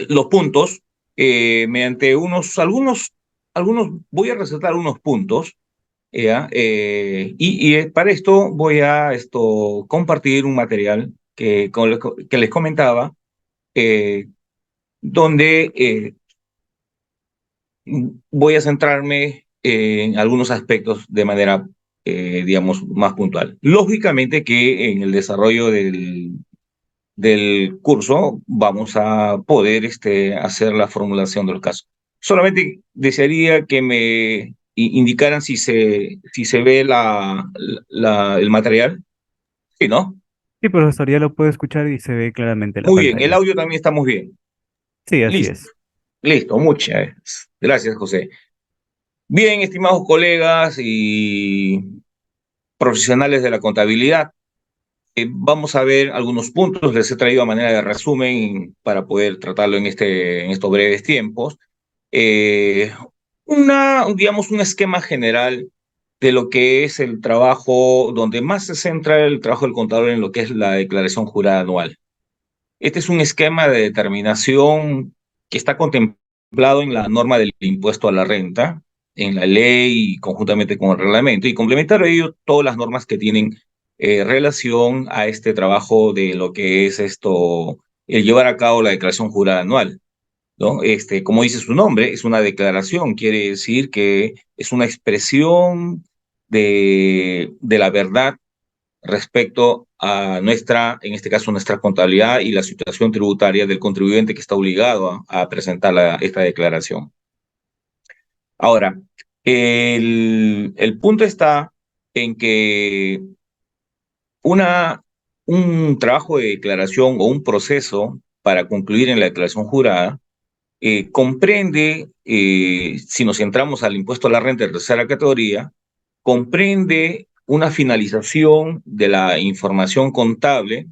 los puntos mediante algunos, voy a resaltar unos puntos, ¿ya? Para esto voy a compartir un material que les comentaba, eh, donde voy a centrarme en algunos aspectos de manera, digamos, más puntual. Lógicamente que en el desarrollo del curso vamos a poder hacer la formulación de los casos. Solamente desearía que me indicaran si se ve el material. Sí, ¿no? Sí, profesor, ya lo puedo escuchar y se ve claramente en la Muy bien, el pantalla. audio también estamos bien. Sí, así Listo, es. listo, muchas gracias, José. Bien, estimados colegas y profesionales de la contabilidad, vamos a ver algunos puntos, les he traído a manera de resumen para poder tratarlo en estos breves tiempos. Eh, digamos, un esquema general de lo que es el trabajo, donde más se centra el trabajo del contador en lo que es la declaración jurada anual. Este es un esquema de determinación que está contemplado en la norma del impuesto a la renta, en la ley y conjuntamente con el reglamento, y complementar a ello todas las normas que tienen relación a este trabajo de lo que es el llevar a cabo la declaración jurada anual, ¿no? Como dice su nombre, es una declaración, quiere decir que es una expresión de la verdad respecto a nuestra, en este caso, nuestra contabilidad y la situación tributaria del contribuyente que está obligado a presentar esta declaración. Ahora, el punto está en que una, un trabajo de declaración o un proceso para concluir en la declaración jurada comprende, si nos centramos al impuesto a la renta de tercera categoría, comprende una finalización de la información contable,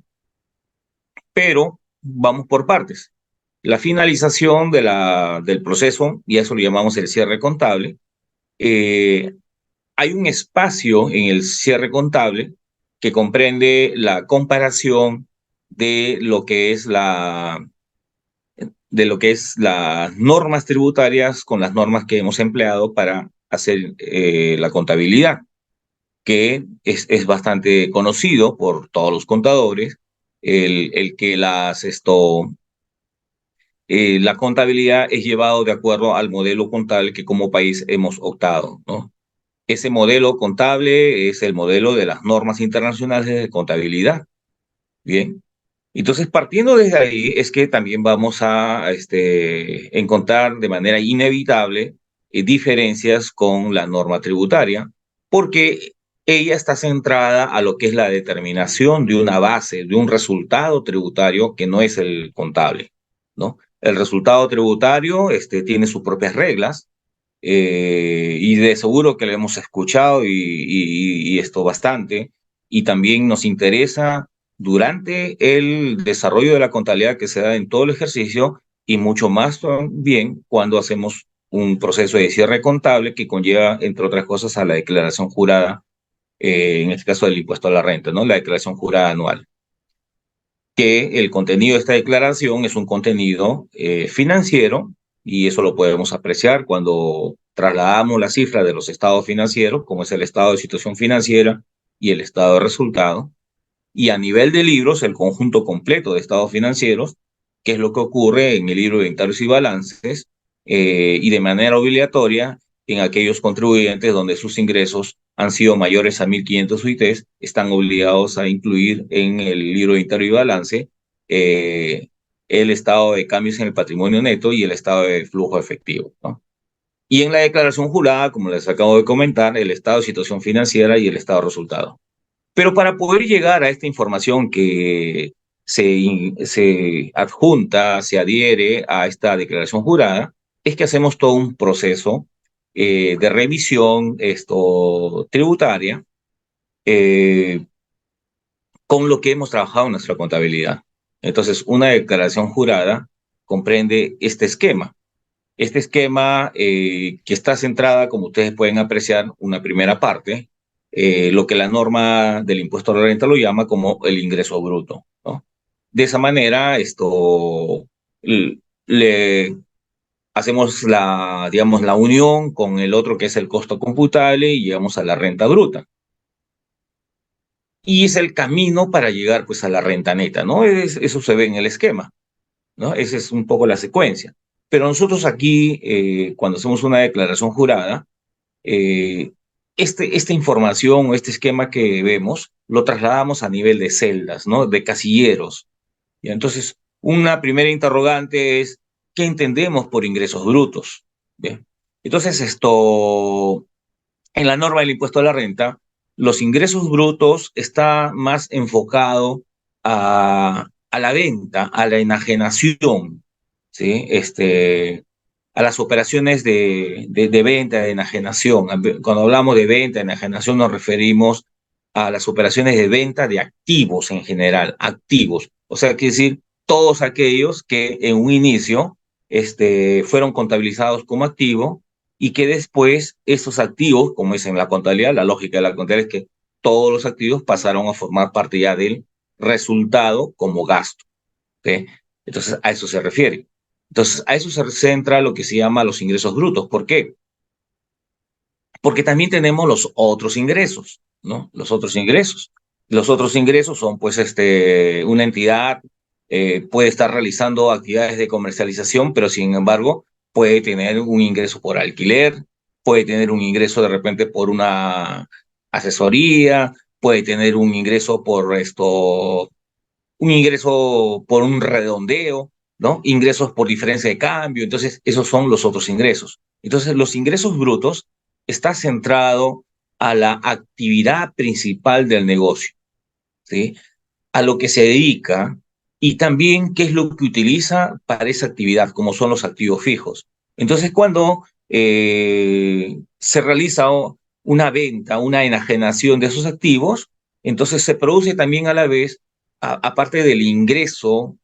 pero vamos por partes. La finalización del proceso, y a eso lo llamamos el cierre contable. eh, Hay un espacio en el cierre contable que comprende la comparación de lo que es las normas tributarias con las normas que hemos empleado para hacer la contabilidad, que es bastante conocido por todos los contadores, el que la contabilidad es llevado de acuerdo al modelo contable que como país hemos optado, ¿no? Ese modelo contable es el modelo de las normas internacionales de contabilidad. Bien. Entonces, partiendo desde ahí, es que también vamos a encontrar de manera inevitable diferencias con la norma tributaria, porque ella está centrada a lo que es la determinación de una base, de un resultado tributario que no es el contable, ¿no? El resultado tributario tiene sus propias reglas, y de seguro que lo hemos escuchado y esto bastante, y también nos interesa durante el desarrollo de la contabilidad que se da en todo el ejercicio y mucho más también cuando hacemos un proceso de cierre contable que conlleva, entre otras cosas, a la declaración jurada, en este caso del impuesto a la renta, ¿no? La declaración jurada anual, que el contenido de esta declaración es un contenido financiero, y eso lo podemos apreciar cuando trasladamos la cifra de los estados financieros, como es el estado de situación financiera y el estado de resultado, y a nivel de libros, el conjunto completo de estados financieros, que es lo que ocurre en el libro de inventarios y balances, y de manera obligatoria en aquellos contribuyentes donde sus ingresos han sido mayores a 1.500 UITs, están obligados a incluir en el libro de inventario y balance eh, el estado de cambios en el patrimonio neto y el estado de flujo efectivo, ¿no? Y en la declaración jurada, como les acabo de comentar, el estado de situación financiera y el estado de resultado. Pero para poder llegar a esta información que se adjunta, se adhiere a esta declaración jurada, es que hacemos todo un proceso de revisión tributaria, eh, con lo que hemos trabajado en nuestra contabilidad. Entonces, una declaración jurada comprende este esquema. Este esquema que está centrada, como ustedes pueden apreciar, una primera parte, lo que la norma del impuesto a la renta lo llama como el ingreso bruto, ¿no? De esa manera, le hacemos digamos, la unión con el otro que es el costo computable y llegamos a la renta bruta. Y es el camino para llegar pues a la renta neta, ¿no? Eso se ve en el esquema, ¿no? Esa es un poco la secuencia. Pero nosotros aquí, cuando hacemos una declaración jurada, eh, esta información o este esquema que vemos lo trasladamos a nivel de celdas, ¿no? De casilleros. Y entonces, una primera interrogante es, ¿qué entendemos por ingresos brutos? Bien. Entonces, en la norma del impuesto a la renta, los ingresos brutos está más enfocado a la venta, a la enajenación, ¿sí? A las operaciones de venta, de enajenación. Cuando hablamos de venta, de enajenación, nos referimos a las operaciones de venta de activos en general, activos. O sea, quiere decir, todos aquellos que en un inicio fueron contabilizados como activo y que después esos activos, como es en la contabilidad, la lógica de la contabilidad es que todos los activos pasaron a formar parte ya del resultado como gasto. ¿Sí? Entonces, a eso se refiere. Entonces, a eso se centra lo que se llama los ingresos brutos. ¿Por qué? Porque también tenemos los otros ingresos, ¿no? Los otros ingresos. Los otros ingresos son, pues, una entidad puede estar realizando actividades de comercialización, pero sin embargo puede tener un ingreso por alquiler, puede tener un ingreso de repente por una asesoría, puede tener un ingreso por un ingreso por un redondeo, ¿no? Ingresos por diferencia de cambio. Entonces, esos son los otros ingresos. Entonces, los ingresos brutos está centrado a la actividad principal del negocio, ¿sí? A lo que se dedica y también qué es lo que utiliza para esa actividad, como son los activos fijos. Entonces, cuando se realiza una venta, una enajenación de esos activos, entonces se produce también a la vez, aparte del ingreso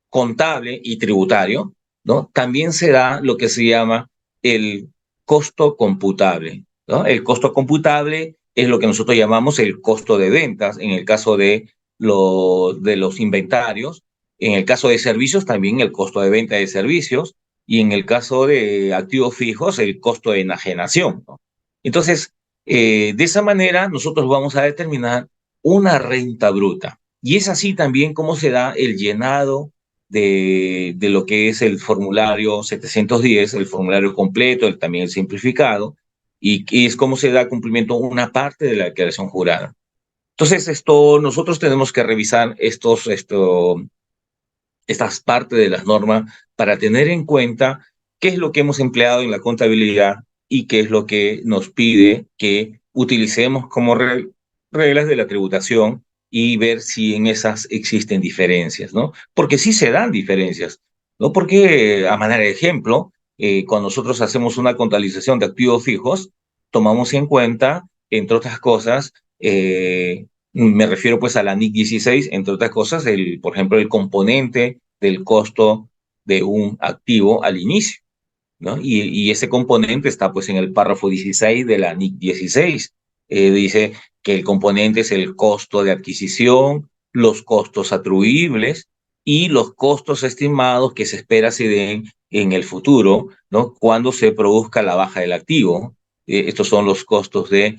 contable y tributario, ¿no? También se da lo que se llama el costo computable, ¿no? El costo computable es lo que nosotros llamamos el costo de ventas en el caso de los inventarios, en el caso de servicios también el costo de venta de servicios y en el caso de activos fijos el costo de enajenación, ¿no? Entonces, de esa manera nosotros vamos a determinar una renta bruta. Y es así también como se da el llenado de lo que es el formulario 710, el formulario completo, también el simplificado, y es como se da cumplimiento a una parte de la declaración jurada. Entonces, nosotros tenemos que revisar estas partes de las normas para tener en cuenta qué es lo que hemos empleado en la contabilidad y qué es lo que nos pide que utilicemos como reglas de la tributación y ver si en esas existen diferencias, ¿no? Porque sí se dan diferencias, ¿no? Porque, a manera de ejemplo, cuando nosotros hacemos una contabilización de activos fijos, tomamos en cuenta, entre otras cosas, me refiero pues a la NIC 16, entre otras cosas, por ejemplo, el componente del costo de un activo al inicio, ¿no? Y ese componente está pues en el párrafo 16 de la NIC 16. Dice que el componente es el costo de adquisición, los costos atribuibles y los costos estimados que se espera se den en el futuro, ¿no? Cuando se produzca la baja del activo. Estos son los costos de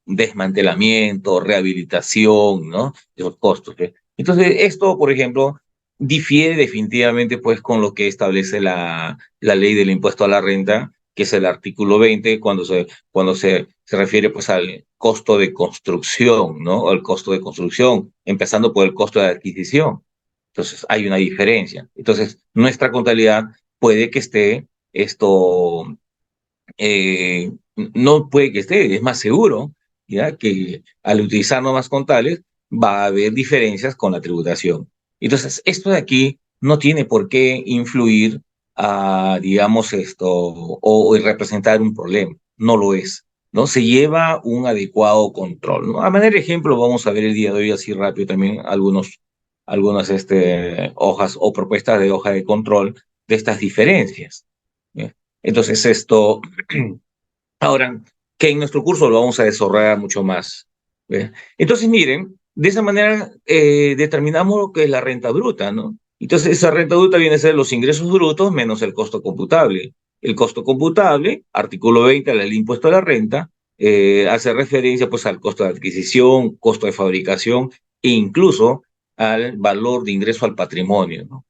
desmantelamiento, rehabilitación, ¿no? Esos costos. ¿Sí? Entonces, esto, por ejemplo, difiere definitivamente pues con lo que establece la ley del impuesto a la renta, que es el artículo 20, cuando se refiere pues al costo de construcción, ¿no? O el costo de construcción, empezando por el costo de adquisición. Entonces, hay una diferencia. Entonces, nuestra contabilidad puede que esté no puede que esté, es más seguro, ¿ya? Que al utilizar normas contables va a haber diferencias con la tributación. Entonces, esto de aquí no tiene por qué influir digamos, o representar un problema. No lo es, ¿no? Se lleva un adecuado control, ¿no? A manera de ejemplo, vamos a ver el día de hoy así rápido también algunas hojas o propuestas de hoja de control de estas diferencias. ¿Ya? Entonces, ahora, que en nuestro curso lo vamos a desarrollar mucho más. ¿Ve? Entonces, miren, de esa manera determinamos lo que es la renta bruta, ¿no? Entonces, esa renta bruta viene a ser los ingresos brutos menos el costo computable. El costo computable, artículo 20 del impuesto a la renta, hace referencia pues al costo de adquisición, costo de fabricación e incluso al valor de ingreso al patrimonio, ¿no?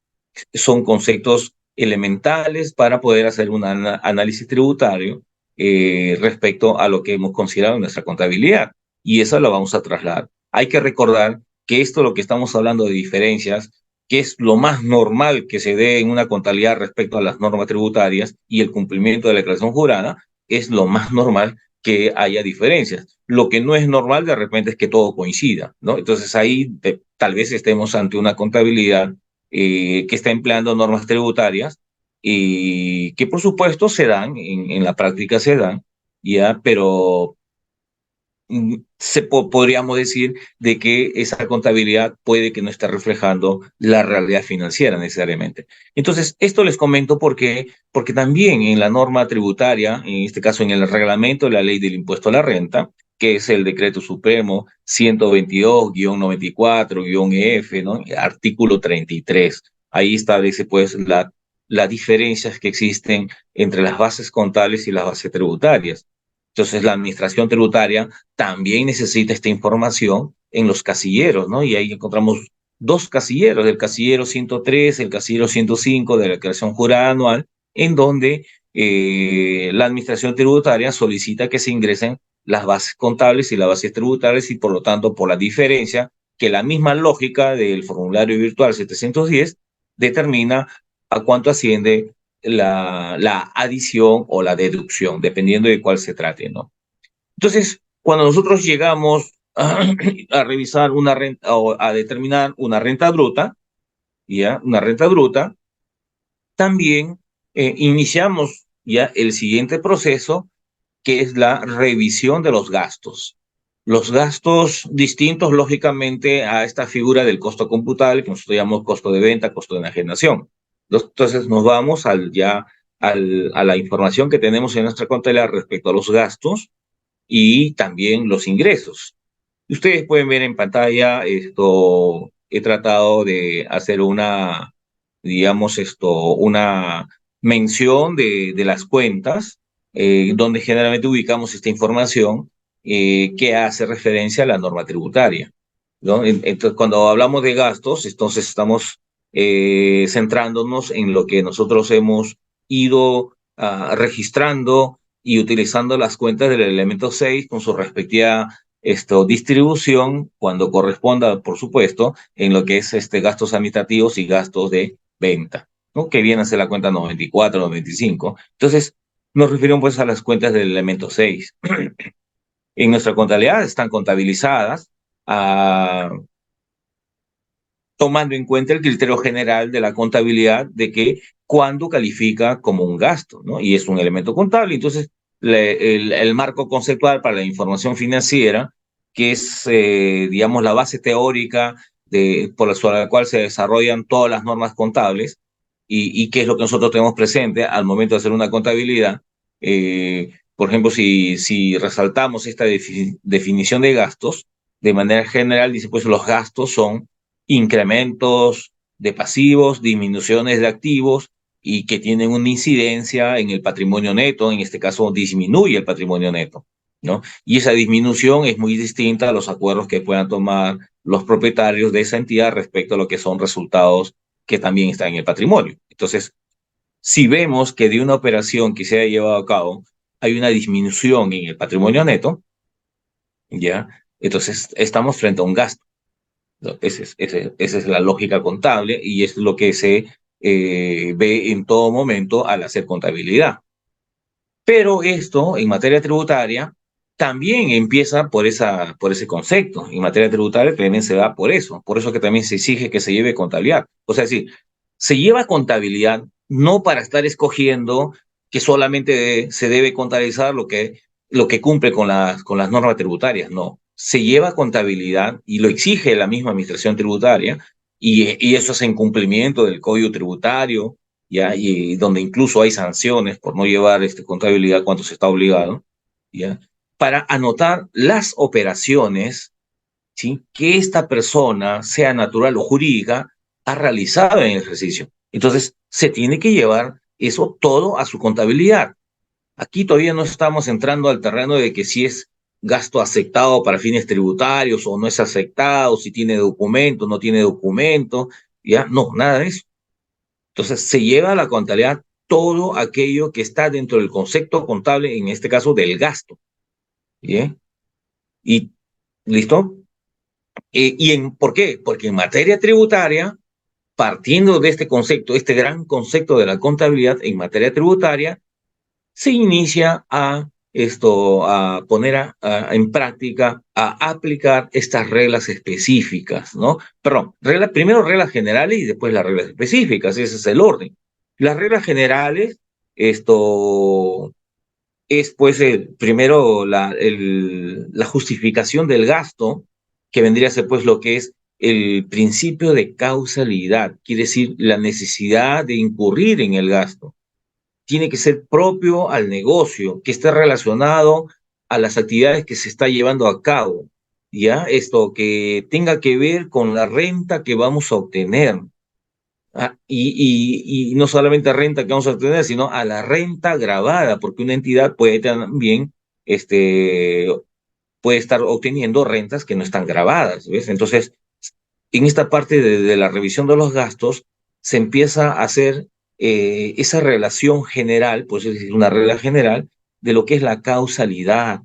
Son conceptos elementales para poder hacer un análisis tributario respecto a lo que hemos considerado en nuestra contabilidad. Y eso lo vamos a trasladar. Hay que recordar que esto, lo que estamos hablando de diferencias, que es lo más normal que se dé en una contabilidad respecto a las normas tributarias y el cumplimiento de la declaración jurada, es lo más normal que haya diferencias. Lo que no es normal de repente es que todo coincida, ¿no? Entonces ahí tal vez estemos ante una contabilidad que está empleando normas tributarias y que por supuesto se dan, en la práctica se dan, ya, pero podríamos decir de que esa contabilidad puede que no esté reflejando la realidad financiera necesariamente. Entonces, esto les comento porque también en la norma tributaria, en este caso en el reglamento de la ley del impuesto a la renta, que es el decreto supremo 122-94-EF, ¿no? Artículo 33. Ahí establece pues las diferencias que existen entre las bases contables y las bases tributarias. Entonces, la administración tributaria también necesita esta información en los casilleros, ¿no? Y ahí encontramos dos casilleros, el casillero 103, el casillero 105 de la declaración jurada anual, en donde la administración tributaria solicita que se ingresen las bases contables y las bases tributarias y por lo tanto por la diferencia que la misma lógica del formulario virtual 710 determina a cuánto asciende la adición o la deducción, dependiendo de cuál se trate, ¿no? Entonces, cuando nosotros llegamos a revisar una renta o a determinar una renta bruta, ¿ya? Una renta bruta, también iniciamos ya el siguiente proceso, que es la revisión de los gastos. Los gastos distintos, lógicamente, a esta figura del costo computable, que nosotros llamamos costo de venta, costo de enajenación. Entonces, nos vamos a la información que tenemos en nuestra contabilidad respecto a los gastos y también los ingresos. Ustedes pueden ver en pantalla esto, he tratado de hacer digamos una mención de las cuentas, donde generalmente ubicamos esta información que hace referencia a la norma tributaria, ¿no? Entonces, cuando hablamos de gastos, entonces estamos centrándonos en lo que nosotros hemos ido registrando y utilizando las cuentas del elemento 6 con su respectiva distribución cuando corresponda, por supuesto, en lo que es gastos administrativos y gastos de venta, ¿no? Que viene a ser la cuenta 94, 95. Entonces, nos referimos pues a las cuentas del elemento 6. En nuestra contabilidad están contabilizadas ah, tomando en cuenta el criterio general de la contabilidad de que cuando califica como un gasto, ¿no? Y es un elemento contable. Entonces, el marco conceptual para la información financiera, que es, digamos, la base teórica sobre la cual se desarrollan todas las normas contables y qué es lo que nosotros tenemos presente al momento de hacer una contabilidad. Por ejemplo, si resaltamos esta definición de gastos, de manera general, dice, pues los gastos son incrementos de pasivos, disminuciones de activos y que tienen una incidencia en el patrimonio neto, en este caso disminuye el patrimonio neto, ¿no? Y esa disminución es muy distinta a los acuerdos que puedan tomar los propietarios de esa entidad respecto a lo que son resultados que también están en el patrimonio. Entonces, si vemos que de una operación que se haya llevado a cabo hay una disminución en el patrimonio neto, ¿ya? Entonces, estamos frente a un gasto. ¿No? Esa es la lógica contable y es lo que se ve en todo momento al hacer contabilidad. Pero esto, en materia tributaria, también empieza por ese concepto. En materia tributaria también se da por eso que también se exige que se lleve contabilidad. O sea, sí, se lleva contabilidad no para estar escogiendo que solamente se debe contabilizar lo que cumple con las normas tributarias, no. Se lleva contabilidad y lo exige la misma administración tributaria y eso es en cumplimiento del Código Tributario, ¿ya? Y donde incluso hay sanciones por no llevar contabilidad cuando se está obligado, ¿ya? Para anotar las operaciones, ¿sí? Que esta persona, sea natural o jurídica, ha realizado en el ejercicio. Entonces, se tiene que llevar eso todo a su contabilidad. Aquí todavía no estamos entrando al terreno de que si es gasto aceptado para fines tributarios o no es aceptado, si tiene documento, no tiene documento, ya, no, nada de eso. Entonces, se lleva a la contabilidad todo aquello que está dentro del concepto contable, en este caso del gasto. ¿Bien? Y listo. ¿Por qué? Porque en materia tributaria, partiendo de este concepto, este gran concepto de la contabilidad en materia tributaria, se inicia a poner en práctica, a aplicar estas reglas específicas, ¿no? Perdón, primero reglas generales y después las reglas específicas, ese es el orden. Las reglas generales, esto es pues primero la justificación del gasto, que vendría a ser pues lo que es el principio de causalidad, quiere decir la necesidad de incurrir en el gasto. Tiene que ser propio al negocio, que esté relacionado a las actividades que se está llevando a cabo, ¿ya? Esto que tenga que ver con la renta que vamos a obtener. Y no solamente renta que vamos a obtener, sino a la renta grabada, porque una entidad puede también, este, puede estar obteniendo rentas que no están grabadas, ¿ves? Entonces, en esta parte de la revisión de los gastos, se empieza a hacer esa relación general, pues es decir, una regla general, de lo que es la causalidad,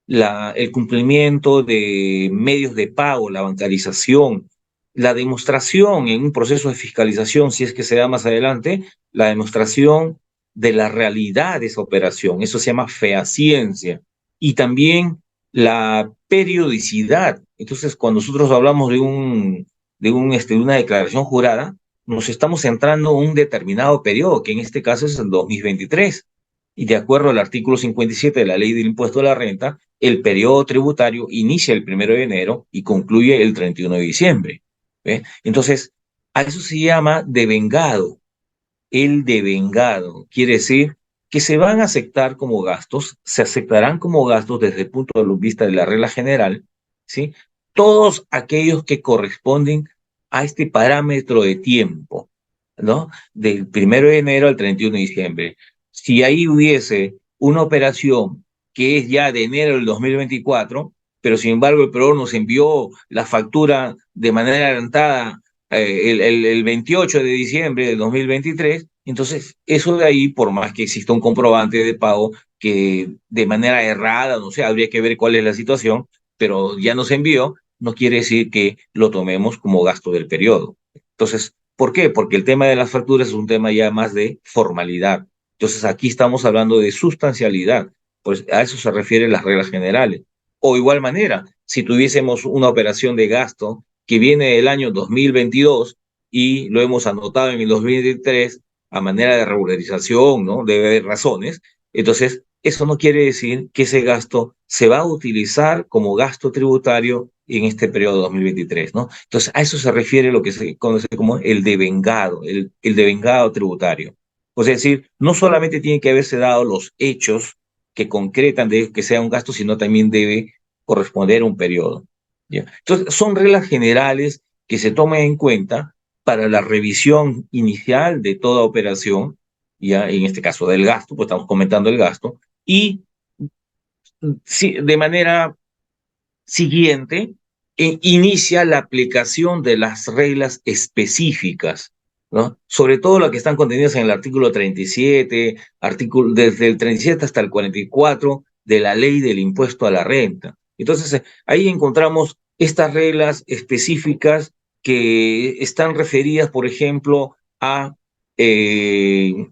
el cumplimiento de medios de pago, la bancarización, la demostración en un proceso de fiscalización, si es que se da más adelante, la demostración de la realidad de esa operación. Eso se llama fehaciencia. Y también la periodicidad. Entonces, cuando nosotros hablamos de una declaración jurada, nos estamos centrando en un determinado periodo, que en este caso es el 2023. Y de acuerdo al artículo 57 de la Ley del Impuesto a la Renta, el periodo tributario inicia el 1 de enero y concluye el 31 de diciembre. ¿Ve? Entonces, a eso se llama devengado. El devengado quiere decir que se van a aceptar como gastos, se aceptarán como gastos desde el punto de vista de la regla general, ¿sí? Todos aquellos que corresponden a este parámetro de tiempo, ¿no? Del 1 de enero al 31 de diciembre. Si ahí hubiese una operación que es ya de enero del 2024, pero sin embargo el proveedor nos envió la factura de manera adelantada el 28 de diciembre del 2023, entonces eso de ahí, por más que exista un comprobante de pago que de manera errada, no sé, habría que ver cuál es la situación, pero ya nos envió, no quiere decir que lo tomemos como gasto del periodo. Entonces, ¿por qué? Porque el tema de las facturas es un tema ya más de formalidad. Entonces, aquí estamos hablando de sustancialidad, pues a eso se refieren las reglas generales. O igual manera, si tuviésemos una operación de gasto que viene del año 2022 y lo hemos anotado en el 2023 a manera de regularización, ¿no? Debe haber razones. Entonces, eso no quiere decir que ese gasto se va a utilizar como gasto tributario en este periodo 2023, ¿no? Entonces, a eso se refiere lo que se conoce como el devengado, el devengado tributario. O sea, es decir, no solamente tiene que haberse dado los hechos que concretan de que sea un gasto, sino también debe corresponder a un periodo. ¿Ya? Entonces, son reglas generales que se toman en cuenta para la revisión inicial de toda operación, ya en este caso del gasto, pues estamos comentando el gasto, y de manera siguiente inicia la aplicación de las reglas específicas, ¿no? Sobre todo las que están contenidas en el artículo 37, desde el 37 hasta el 44 de la ley del impuesto a la renta. Entonces, ahí encontramos estas reglas específicas que están referidas, por ejemplo, eh,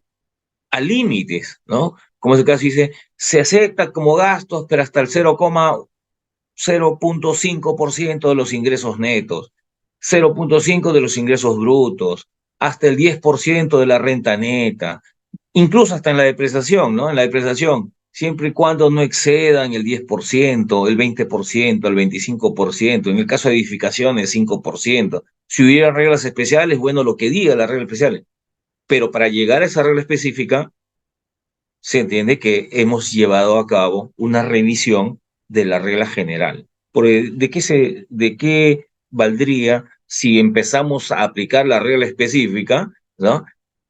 a límites, ¿no? Como ese caso dice, se acepta como gastos, pero hasta el 0,5% de los ingresos netos, 0,5% de los ingresos brutos, hasta el 10% de la renta neta, incluso hasta en la depreciación, ¿no? En la depreciación, siempre y cuando no excedan el 10%, el 20%, el 25%, en el caso de edificaciones, 5%. Si hubiera reglas especiales, bueno, lo que diga la regla especial, pero para llegar a esa regla específica, se entiende que hemos llevado a cabo una revisión de la regla general. ¿De qué valdría si empezamos a aplicar la regla específica, ¿no?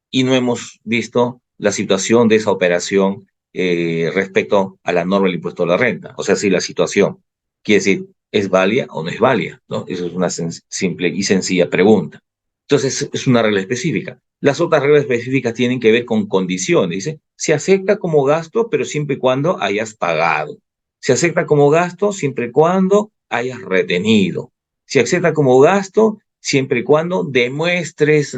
Y no hemos visto la situación de esa operación respecto a la norma del impuesto a la renta. O sea, si la situación, quiere decir, ¿es válida o no es válida? ¿No? Eso es una simple y sencilla pregunta. Entonces, es una regla específica. Las otras reglas específicas tienen que ver con condiciones. Dice, se acepta como gasto, pero siempre y cuando hayas pagado. Se acepta como gasto siempre y cuando hayas retenido. Se acepta como gasto siempre y cuando demuestres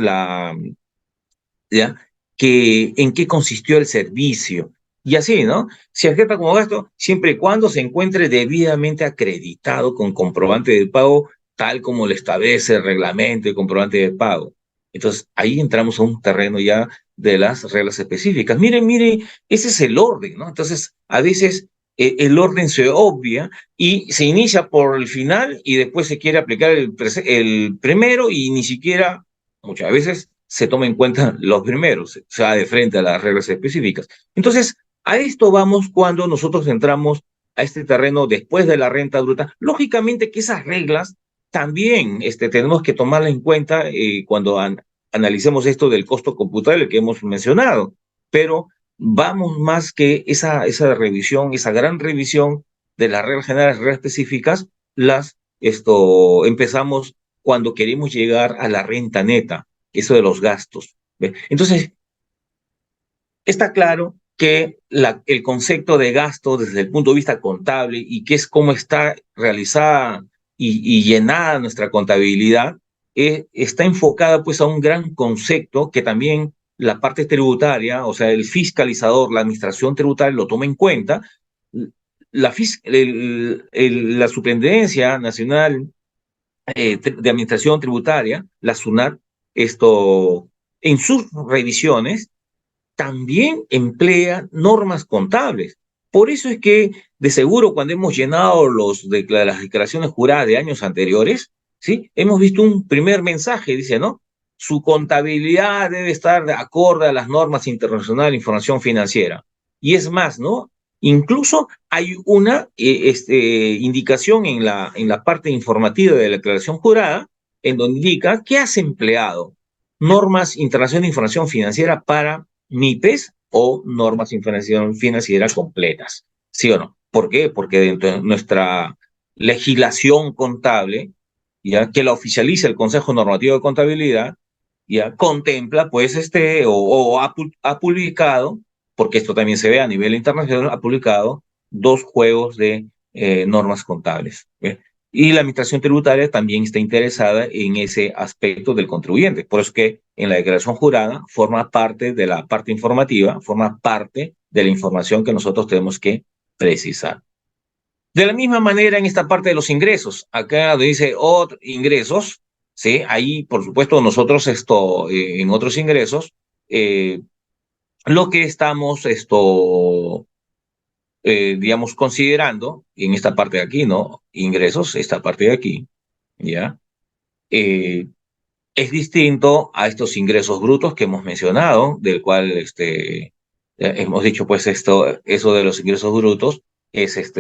¿ya? En qué consistió el servicio. Y así, ¿no? Se acepta como gasto siempre y cuando se encuentre debidamente acreditado con comprobante de pago, tal como lo establece el reglamento de comprobante de pago. Entonces, ahí entramos a un terreno ya de las reglas específicas. Miren, miren, ese es el orden, ¿no? Entonces, a veces el orden se obvia y se inicia por el final y después se quiere aplicar el primero y ni siquiera, muchas veces, se toma en cuenta los primeros, se va de frente a las reglas específicas. Entonces, a esto vamos cuando nosotros entramos a este terreno después de la renta bruta. Lógicamente que esas reglas también tenemos que tomarlas en cuenta cuando analicemos esto del costo computable que hemos mencionado, pero vamos más que esa revisión, esa gran revisión de las reglas generales, reglas específicas, empezamos cuando queremos llegar a la renta neta, eso de los gastos. ¿Ve? Entonces, está claro que el concepto de gasto desde el punto de vista contable y que es cómo está realizada y llenada nuestra contabilidad, está enfocada pues a un gran concepto que también la parte tributaria, o sea, el fiscalizador, la administración tributaria lo toma en cuenta. La Superintendencia Nacional de Administración Tributaria, la SUNAT, en sus revisiones también emplea normas contables. Por eso es que, de seguro, cuando hemos llenado las declaraciones juradas de años anteriores, ¿sí? Hemos visto un primer mensaje, dice, ¿no? Su contabilidad debe estar de acorde a las normas internacionales de información financiera. Y es más, ¿no? Incluso hay una indicación en la parte informativa de la declaración jurada, en donde indica que has empleado normas internacionales de información financiera para MIPES o normas de información financiera completas. ¿Sí o no? ¿Por qué? Porque dentro de nuestra legislación contable, ya que la oficializa el Consejo Normativo de Contabilidad, ya contempla, pues, ha publicado, porque esto también se ve a nivel internacional, ha publicado dos juegos de normas contables. ¿Ve? Y la administración tributaria también está interesada en ese aspecto del contribuyente. Por eso que en la declaración jurada forma parte de la parte informativa, forma parte de la información que nosotros tenemos que precisar. De la misma manera en esta parte de los ingresos, acá donde dice ingresos, ¿sí? Ahí, por supuesto, nosotros en otros ingresos, eh, lo que estamos digamos, considerando en esta parte de aquí, ¿no? Ingresos, esta parte de aquí, ¿ya? Eh, es distinto a estos ingresos brutos que hemos mencionado, del cual hemos dicho, pues, eso de los ingresos brutos es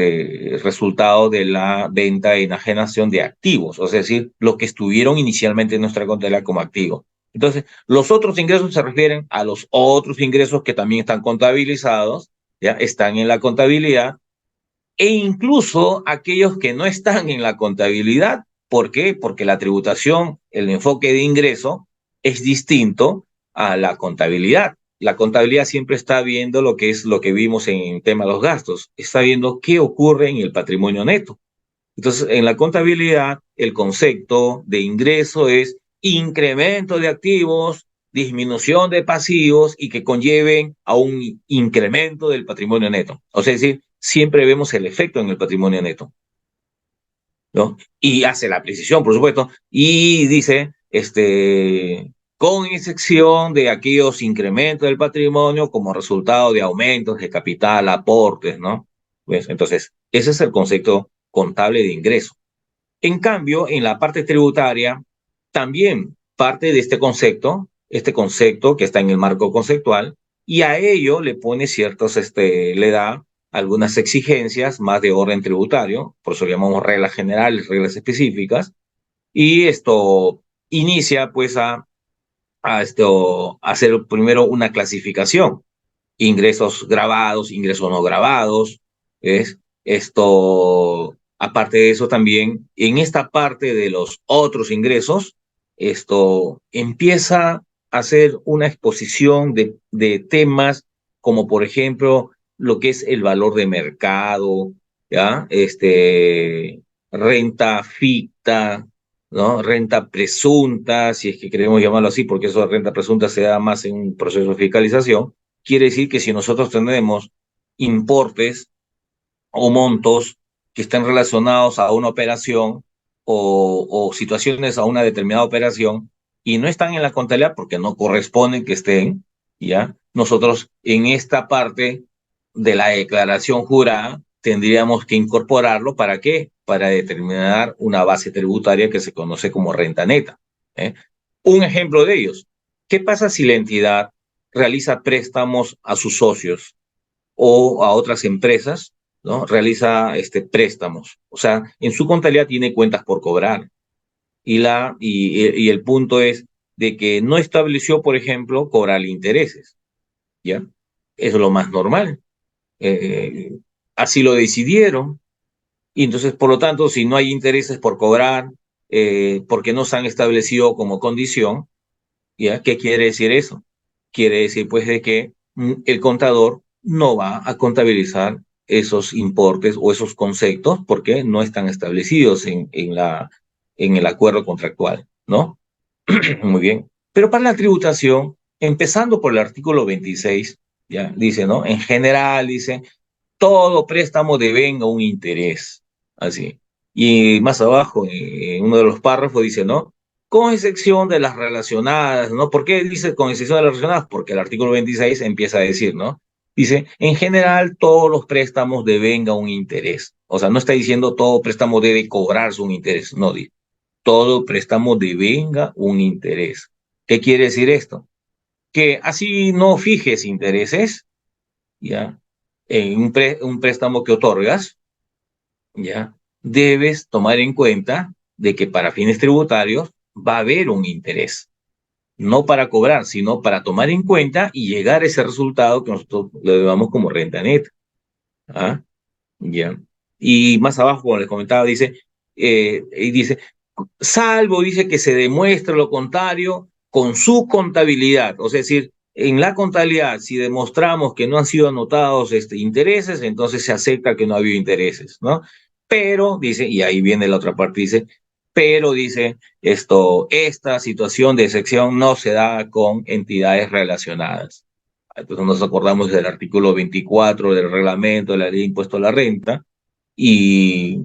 resultado de la venta y enajenación de activos, es decir, lo que estuvieron inicialmente en nuestra contabilidad como activos. Entonces, los otros ingresos se refieren a los otros ingresos que también están contabilizados, ya están en la contabilidad, e incluso aquellos que no están en la contabilidad. ¿Por qué? Porque la tributación, el enfoque de ingreso es distinto a la contabilidad. La contabilidad siempre está viendo lo que es lo que vimos en el tema de los gastos, está viendo qué ocurre en el patrimonio neto. Entonces, en la contabilidad, el concepto de ingreso es incremento de activos, disminución de pasivos y que conlleven a un incremento del patrimonio neto. O sea, es decir, siempre vemos el efecto en el patrimonio neto, ¿no? Y hace la precisión, por supuesto, y dice, con excepción de aquellos incrementos del patrimonio como resultado de aumentos de capital, aportes, ¿no? Pues, entonces, ese es el concepto contable de ingreso. En cambio, en la parte tributaria, también parte de este concepto que está en el marco conceptual, y a ello le pone le da algunas exigencias más de orden tributario, por eso llamamos reglas generales, reglas específicas, y esto inicia pues a hacer primero una clasificación, ingresos grabados, ingresos no grabados, ¿ves? Aparte de eso también, en esta parte de los otros ingresos, esto empieza a hacer una exposición de temas como por ejemplo lo que es el valor de mercado, ¿ya? Renta ficta, ¿no? Renta presunta, si es que queremos llamarlo así, porque eso de renta presunta se da más en un proceso de fiscalización. Quiere decir que si nosotros tenemos importes o montos que estén relacionados a una operación o situaciones a una determinada operación y no están en la contabilidad porque no corresponden que estén, ¿ya? Nosotros en esta parte de la declaración jurada tendríamos que incorporarlo. ¿Para qué? Para determinar una base tributaria que se conoce como renta neta, ¿eh? Un ejemplo de ellos. ¿Qué pasa si la entidad realiza préstamos a sus socios o a otras empresas, ¿no? Realiza préstamos. O sea, en su contabilidad tiene cuentas por cobrar. Y el punto es de que no estableció, por ejemplo, cobrar intereses, ¿ya? Eso es lo más normal. Eh, Así lo decidieron. Y entonces, por lo tanto, si no hay intereses por cobrar, porque no se han establecido como condición, ¿ya? ¿Qué quiere decir eso? Quiere decir, pues, de que el contador no va a contabilizar esos importes o esos conceptos porque no están establecidos en el acuerdo contractual, ¿no? Muy bien. Pero para la tributación, empezando por el artículo 26, ya dice, ¿no? En general, dice, todo préstamo devenga un interés. Así. Y más abajo, en uno de los párrafos, dice, ¿no? Con excepción de las relacionadas, ¿no? ¿Por qué dice con excepción de las relacionadas? Porque el artículo 26 empieza a decir, ¿no? Dice, en general, todos los préstamos devenga un interés. O sea, no está diciendo todo préstamo debe cobrarse un interés, no, dice, todo préstamo devenga un interés. ¿Qué quiere decir esto? Que así no fijes intereses, ¿ya? En un préstamo que otorgas, ¿ya? Debes tomar en cuenta de que para fines tributarios va a haber un interés, no para cobrar, sino para tomar en cuenta y llegar a ese resultado que nosotros le llamamos como renta neta. ¿Ah? ¿Ya? Y más abajo, como les comentaba, dice, salvo, dice, que se demuestre lo contrario con su contabilidad. O sea, es decir, en la contabilidad, si demostramos que no han sido anotados intereses, entonces se acepta que no ha habido intereses, ¿no? Pero, dice, y ahí viene la otra parte, dice, pero, dice, esta situación de excepción no se da con entidades relacionadas. Entonces nos acordamos del artículo 24 del reglamento de la ley de impuesto a la renta, y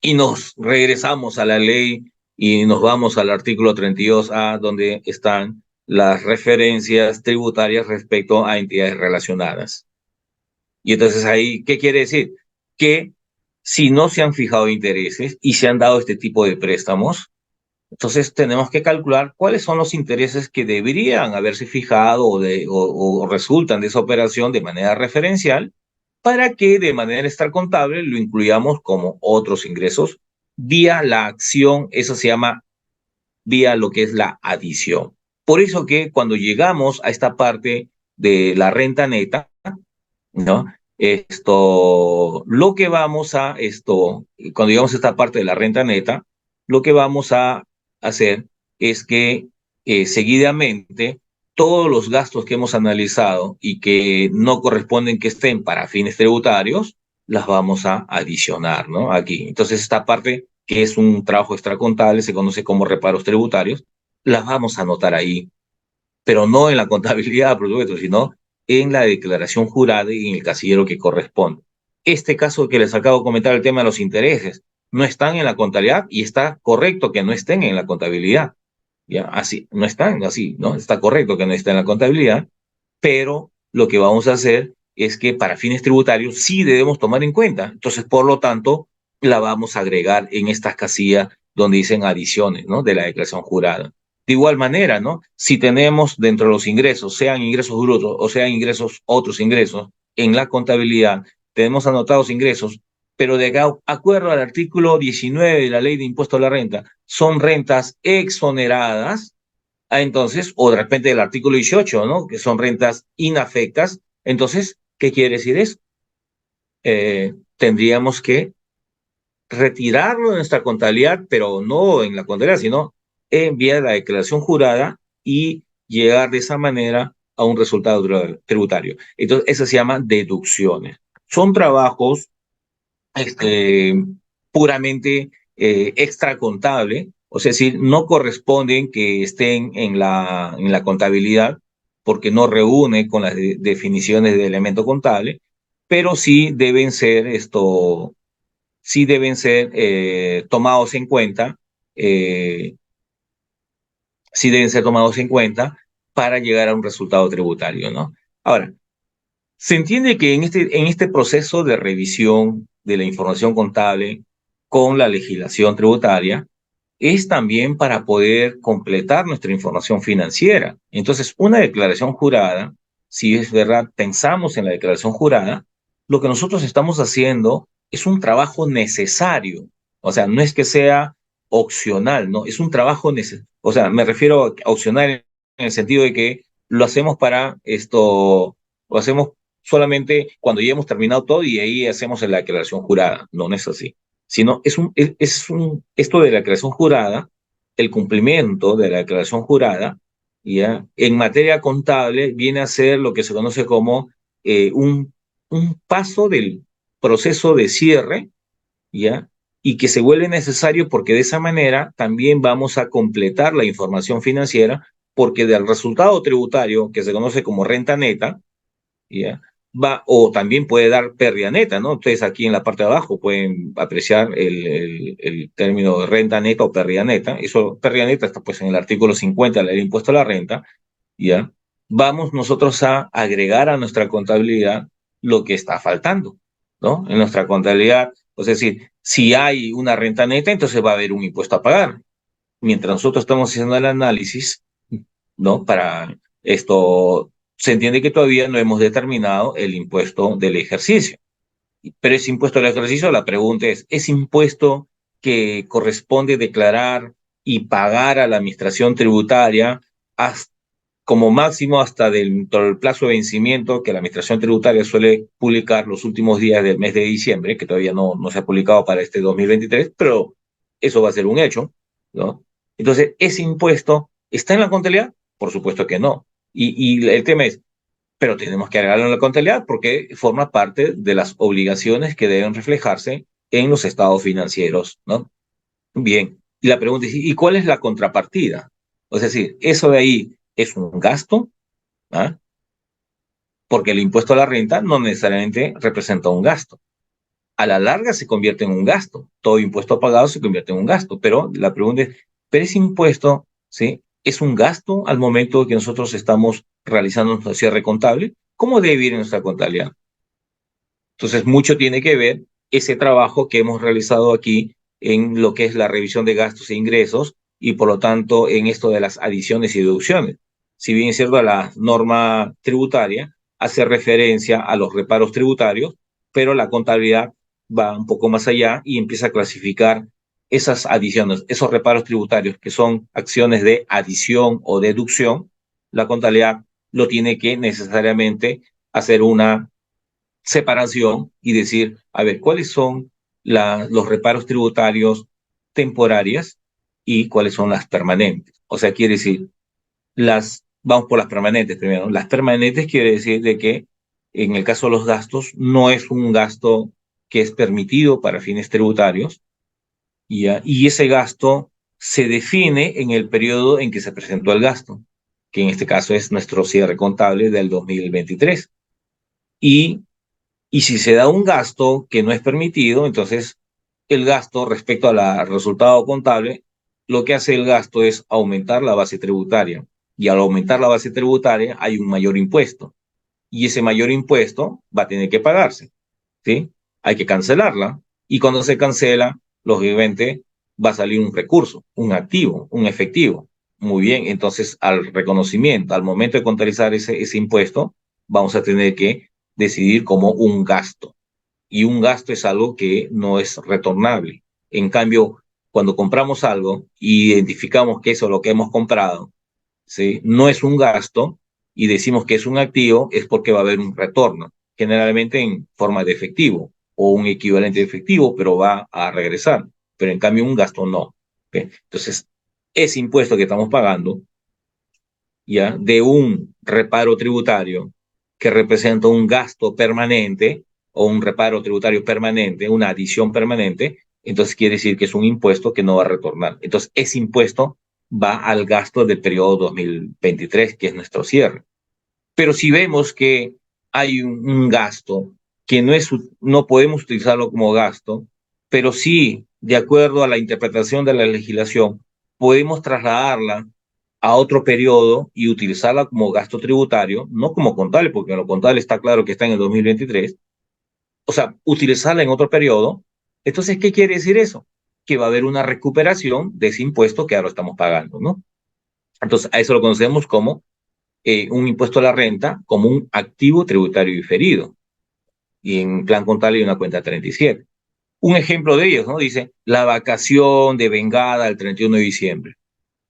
nos regresamos a la ley y nos vamos al artículo 32A, donde están las referencias tributarias respecto a entidades relacionadas. Y entonces ahí, ¿qué quiere decir? Que si no se han fijado intereses y se han dado este tipo de préstamos, entonces tenemos que calcular cuáles son los intereses que deberían haberse fijado o resultan de esa operación de manera referencial, para que de manera extracontable lo incluyamos como otros ingresos vía la acción. Eso se llama vía lo que es la adición. Por eso que cuando llegamos a esta parte de la renta neta, ¿no? Lo que vamos a, cuando llegamos a esta parte de la renta neta, lo que vamos a hacer es que seguidamente todos los gastos que hemos analizado y que no corresponden que estén para fines tributarios, las vamos a adicionar, ¿no? Aquí. Entonces, esta parte, que es un trabajo extracontable, se conoce como reparos tributarios, las vamos a anotar ahí, pero no en la contabilidad, por supuesto, sino en la declaración jurada y en el casillero que corresponde. Este caso que les acabo de comentar, el tema de los intereses, no están en la contabilidad y está correcto que no estén en la contabilidad. ¿Ya? Así, no están así, ¿no? Está correcto que no estén en la contabilidad, pero lo que vamos a hacer es que para fines tributarios sí debemos tomar en cuenta. Entonces, por lo tanto, la vamos a agregar en estas casillas donde dicen adiciones, ¿no? De la declaración jurada. De igual manera, ¿no? Si tenemos dentro de los ingresos, sean ingresos brutos o sean ingresos, otros ingresos, en la contabilidad tenemos anotados ingresos, pero de acuerdo al artículo 19 de la ley de impuesto a la renta, son rentas exoneradas, entonces, o de repente el artículo 18, ¿no? Que son rentas inafectas. Entonces, ¿qué quiere decir eso? Tendríamos que retirarlo de nuestra contabilidad, pero no en la contabilidad, sino enviar la declaración jurada y llegar de esa manera a un resultado tributario. Entonces, eso se llama deducciones. Son trabajos este, puramente extracontable, o sea, es decir, no corresponden que estén en la contabilidad porque no reúne con las definiciones de elemento contable, pero sí deben ser tomados en cuenta, eh, sí deben ser tomados en cuenta para llegar a un resultado tributario, ¿no? Ahora, se entiende que en este proceso de revisión de la información contable con la legislación tributaria, es también para poder completar nuestra información financiera. Entonces, una declaración jurada, si es verdad, pensamos en la declaración jurada, lo que nosotros estamos haciendo es un trabajo necesario. O sea, no es que sea opcional, ¿no? Es un trabajo necesario. O sea, me refiero a opcional en el sentido de que lo hacemos para esto, lo hacemos solamente cuando ya hemos terminado todo y ahí hacemos la declaración jurada. No, no es así, sino esto de la declaración jurada, el cumplimiento de la declaración jurada, ¿ya? En materia contable viene a ser lo que se conoce como un paso del proceso de cierre, ¿ya? Y que se vuelve necesario porque de esa manera también vamos a completar la información financiera, porque del resultado tributario que se conoce como renta neta, ¿ya? O también puede dar pérdida neta, ¿no? Ustedes aquí en la parte de abajo pueden apreciar el término de renta neta o pérdida neta. Eso, pérdida neta está pues en el artículo 50 de la ley de impuesto a la renta, ¿ya? Vamos nosotros a agregar a nuestra contabilidad lo que está faltando, ¿no? En nuestra contabilidad, es decir, si hay una renta neta, entonces va a haber un impuesto a pagar. Mientras nosotros estamos haciendo el análisis, ¿no? Para esto, se entiende que todavía no hemos determinado el impuesto del ejercicio. Pero ese impuesto del ejercicio, la pregunta ¿es impuesto que corresponde declarar y pagar a la administración tributaria hasta, como máximo hasta dentro del plazo de vencimiento que la administración tributaria suele publicar los últimos días del mes de diciembre, que todavía no se ha publicado para este 2023, pero eso va a ser un hecho, ¿no? Entonces, ¿ese impuesto está en la contabilidad? Por supuesto que no. Y el tema es, pero tenemos que agregarlo en la contabilidad porque forma parte de las obligaciones que deben reflejarse en los estados financieros, ¿no? Bien, y la pregunta es, ¿y cuál es la contrapartida? Es decir, eso de ahí es un gasto, ¿ah? Porque el impuesto a la renta no necesariamente representa un gasto. A la larga se convierte en un gasto. Todo impuesto pagado se convierte en un gasto, pero la pregunta es, ¿pero ese impuesto, sí, es un gasto al momento que nosotros estamos realizando nuestro cierre contable? ¿Cómo debe ir en nuestra contabilidad? Entonces, mucho tiene que ver ese trabajo que hemos realizado aquí en lo que es la revisión de gastos e ingresos y, por lo tanto, en esto de las adiciones y deducciones. Si bien es cierto, la norma tributaria hace referencia a los reparos tributarios, pero la contabilidad va un poco más allá y empieza a clasificar esas adiciones, esos reparos tributarios que son acciones de adición o deducción. La contabilidad lo tiene que necesariamente hacer una separación y decir, a ver, ¿cuáles son los reparos tributarios temporarias y cuáles son las permanentes? O sea, quiere decir, vamos por las permanentes primero. Las permanentes quiere decir de que en el caso de los gastos no es un gasto que es permitido para fines tributarios, y ese gasto se define en el periodo en que se presentó el gasto, que en este caso es nuestro cierre contable del 2023. Y y si se da un gasto que no es permitido, entonces el gasto respecto al resultado contable, lo que hace el gasto es aumentar la base tributaria. Y al aumentar la base tributaria hay un mayor impuesto. Y ese mayor impuesto va a tener que pagarse, ¿sí? Hay que cancelarla. Y cuando se cancela, lógicamente va a salir un recurso, un activo, un efectivo. Muy bien, entonces al reconocimiento, al momento de contabilizar ese impuesto, vamos a tener que decidir como un gasto. Y un gasto es algo que no es retornable. En cambio, cuando compramos algo y identificamos que eso es lo que hemos comprado, ¿sí? No es un gasto y decimos que es un activo, es porque va a haber un retorno, generalmente en forma de efectivo o un equivalente de efectivo, pero va a regresar. Pero en cambio un gasto no. ¿Ok? Entonces, ese impuesto que estamos pagando, ¿ya? De un reparo tributario que representa un gasto permanente o un reparo tributario permanente, una adición permanente, entonces quiere decir que es un impuesto que no va a retornar. Entonces, ese impuesto va al gasto del periodo 2023, que es nuestro cierre. Pero si vemos que hay un gasto que no podemos utilizarlo como gasto, pero sí, de acuerdo a la interpretación de la legislación, podemos trasladarla a otro periodo y utilizarla como gasto tributario, no como contable, porque en lo contable está claro que está en el 2023, o sea, utilizarla en otro periodo. Entonces, ¿qué quiere decir eso? Que va a haber una recuperación de ese impuesto que ahora estamos pagando, ¿no? Entonces, a eso lo conocemos como un impuesto a la renta, como un activo tributario diferido. Y en plan contable hay una cuenta 37. Un ejemplo de ellos, ¿no? Dice, la vacación de vengada el 31 de diciembre.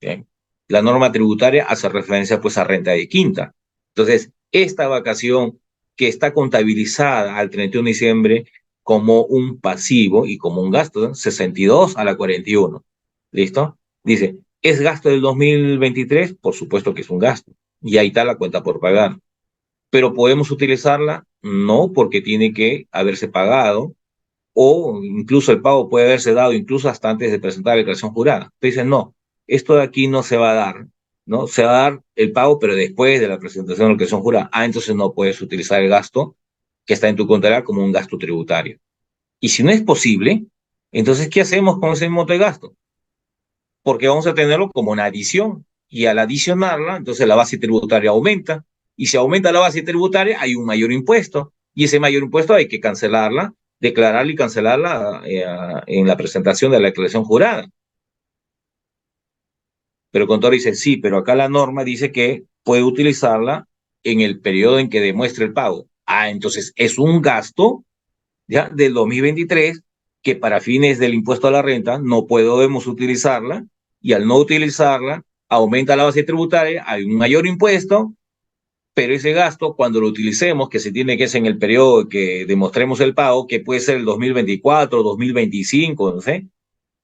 ¿Sí? La norma tributaria hace referencia pues a renta de quinta. Entonces, esta vacación que está contabilizada al 31 de diciembre como un pasivo y como un gasto, ¿no? 62 a la 41. ¿Listo? Dice, ¿es gasto del 2023? Por supuesto que es un gasto. Y ahí está la cuenta por pagar. Pero ¿podemos utilizarla? No, porque tiene que haberse pagado o incluso el pago puede haberse dado incluso hasta antes de presentar la declaración jurada. Entonces dicen, no, esto de aquí no se va a dar, ¿no? Se va a dar el pago, pero después de la presentación de la declaración jurada. Ah, entonces no puedes utilizar el gasto que está en tu contabilidad como un gasto tributario. Y si no es posible, entonces, ¿qué hacemos con ese monto de gasto? Porque vamos a tenerlo como una adición. Y al adicionarla, entonces la base tributaria aumenta. Y si aumenta la base tributaria, hay un mayor impuesto. Y ese mayor impuesto hay que cancelarla, declararla y cancelarla en la presentación de la declaración jurada. Pero el contador dice, sí, pero acá la norma dice que puede utilizarla en el periodo en que demuestre el pago. Ah, entonces es un gasto ya del 2023 que para fines del impuesto a la renta no podemos utilizarla y al no utilizarla aumenta la base tributaria, hay un mayor impuesto, pero ese gasto cuando lo utilicemos, que se tiene que hacer en el periodo que demostremos el pago, que puede ser el 2024, 2025, no sé,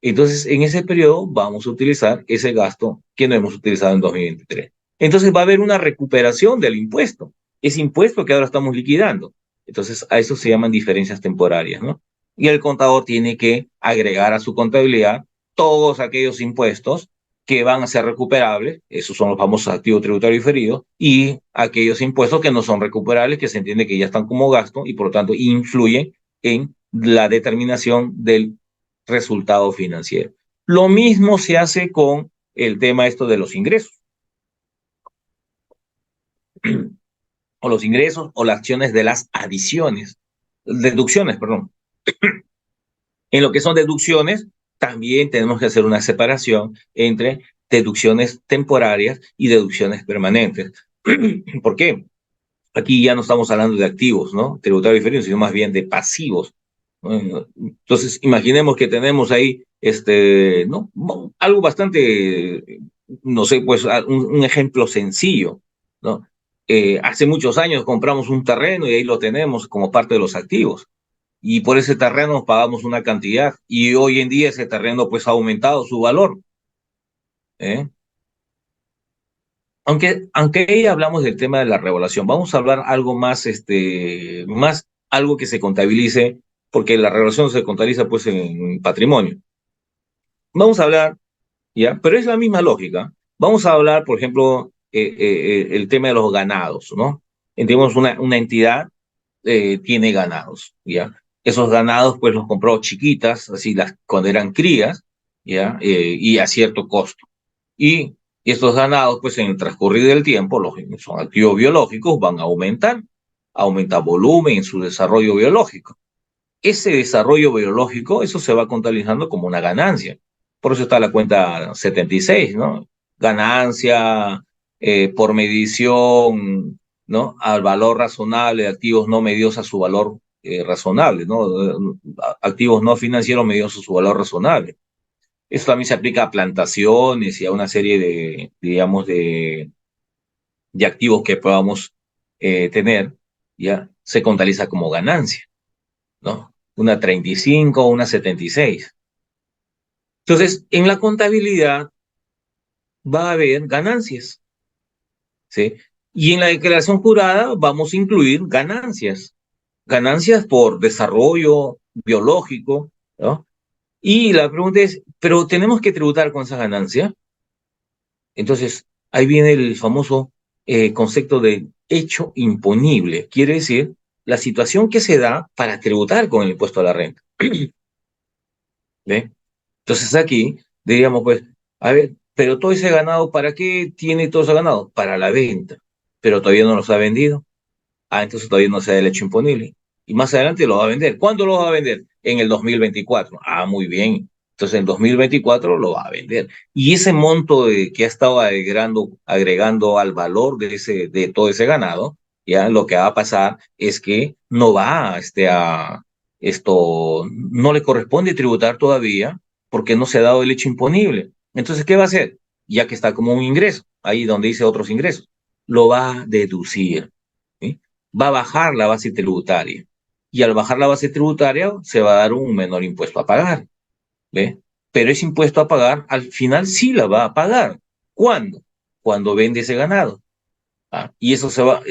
entonces en ese periodo vamos a utilizar ese gasto que no hemos utilizado en 2023. Entonces va a haber una recuperación del impuesto, ese impuesto que ahora estamos liquidando. Entonces a eso se llaman diferencias temporarias, ¿no? Y el contador tiene que agregar a su contabilidad todos aquellos impuestos que van a ser recuperables, esos son los famosos activos tributarios diferidos, y aquellos impuestos que no son recuperables, que se entiende que ya están como gasto y por lo tanto influyen en la determinación del resultado financiero. Lo mismo se hace con el tema esto de los ingresos, o los ingresos o las acciones de las adiciones, deducciones, perdón. En lo que son deducciones, también tenemos que hacer una separación entre deducciones temporarias y deducciones permanentes. ¿Por qué? Aquí ya no estamos hablando de activos, ¿no? Tributarios diferidos, sino más bien de pasivos. Entonces, imaginemos que tenemos ahí, ¿no? Algo bastante, no sé, pues un ejemplo sencillo, ¿no? Hace muchos años compramos un terreno y ahí lo tenemos como parte de los activos. Y por ese terreno pagamos una cantidad y hoy en día ese terreno pues ha aumentado su valor, ¿eh? Aunque ahí hablamos del tema de la regulación, vamos a hablar algo más, más algo que se contabilice, porque la regulación se contabiliza pues en patrimonio. Vamos a hablar, ¿ya? Pero es la misma lógica. Vamos a hablar, por ejemplo, el tema de los ganados, ¿no? Entendemos una entidad tiene ganados, ¿ya? Esos ganados pues los compró chiquitas, así cuando eran crías, ¿ya? Y a cierto costo. Y estos ganados, pues en el transcurrir del tiempo, los son activos biológicos, van a aumentar, aumenta volumen en su desarrollo biológico. Ese desarrollo biológico, eso se va contabilizando como una ganancia. Por eso está la cuenta 76, ¿no? Ganancia por medición, ¿no? Al valor razonable de activos no medidos a su valor razonable, ¿no? Activos no financieros medidos a su valor razonable. Eso también se aplica a plantaciones y a una serie de, digamos, de activos que podamos tener, ya se contabiliza como ganancia, ¿no? Una 35 o una 76. Entonces, en la contabilidad va a haber ganancias, ¿sí? Y en la declaración jurada vamos a incluir ganancias, ganancias por desarrollo biológico, ¿no? Y la pregunta es, ¿pero tenemos que tributar con esa ganancia? Entonces, ahí viene el famoso concepto de hecho imponible. Quiere decir, la situación que se da para tributar con el impuesto a la renta. ¿Ve? Entonces aquí diríamos, pues, a ver, pero todo ese ganado, ¿para qué tiene todo ese ganado? Para la venta, pero todavía no los ha vendido. Ah, entonces todavía no se da el hecho imponible. Y más adelante lo va a vender. ¿Cuándo lo va a vender? En el 2024. Ah, muy bien. Entonces en 2024 lo va a vender. Y ese monto que ha estado agregando al valor de todo ese ganado, ya lo que va a pasar es que no va no le corresponde tributar todavía porque no se ha dado el hecho imponible. Entonces, ¿qué va a hacer? Ya que está como un ingreso, ahí donde dice otros ingresos, lo va a deducir. ¿Sí? Va a bajar la base tributaria. Y al bajar la base tributaria se va a dar un menor impuesto a pagar. ¿Ve? Pero ese impuesto a pagar, al final sí la va a pagar. ¿Cuándo? Cuando vende ese ganado. Ah, y eso se va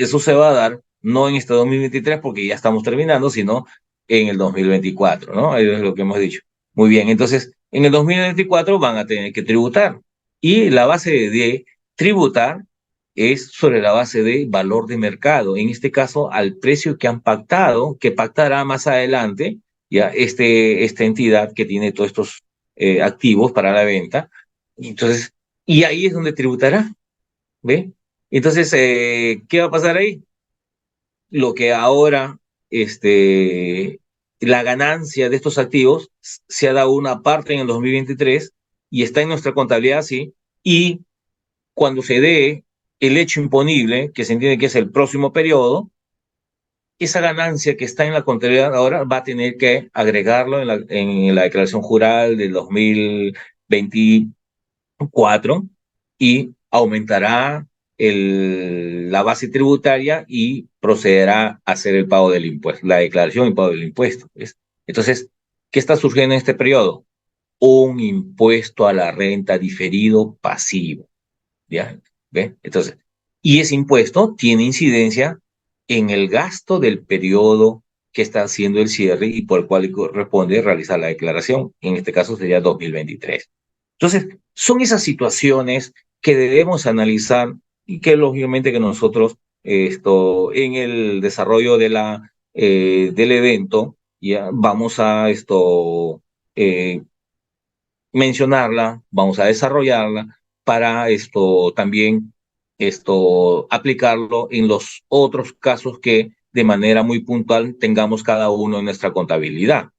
a dar no en este 2023 porque ya estamos terminando, sino en el 2024, ¿no? Eso es lo que hemos dicho. Muy bien, entonces en el 2024 van a tener que tributar y la base de tributar es sobre la base de valor de mercado, en este caso al precio que han pactado, que pactará más adelante ya esta entidad que tiene todos estos activos para la venta. Entonces, y ahí es donde tributará. ¿Ve? Entonces, ¿qué va a pasar ahí? Lo que ahora, la ganancia de estos activos se ha dado una parte en el 2023 y está en nuestra contabilidad, sí, y cuando se dé el hecho imponible, que se entiende que es el próximo periodo, esa ganancia que está en la contabilidad ahora va a tener que agregarlo en la declaración jurada del 2024 y aumentará la base tributaria y procederá a hacer el pago del impuesto, la declaración y pago del impuesto. ¿Ves? Entonces, ¿qué está surgiendo en este periodo? Un impuesto a la renta diferido pasivo. ¿Ya? ¿Ve? Entonces, y ese impuesto tiene incidencia en el gasto del periodo que está haciendo el cierre y por el cual corresponde realizar la declaración. En este caso sería 2023. Entonces, son esas situaciones que debemos analizar y que lógicamente que nosotros en el desarrollo del evento ya vamos a mencionarla, vamos a desarrollarla para también aplicarlo en los otros casos que de manera muy puntual tengamos cada uno en nuestra contabilidad.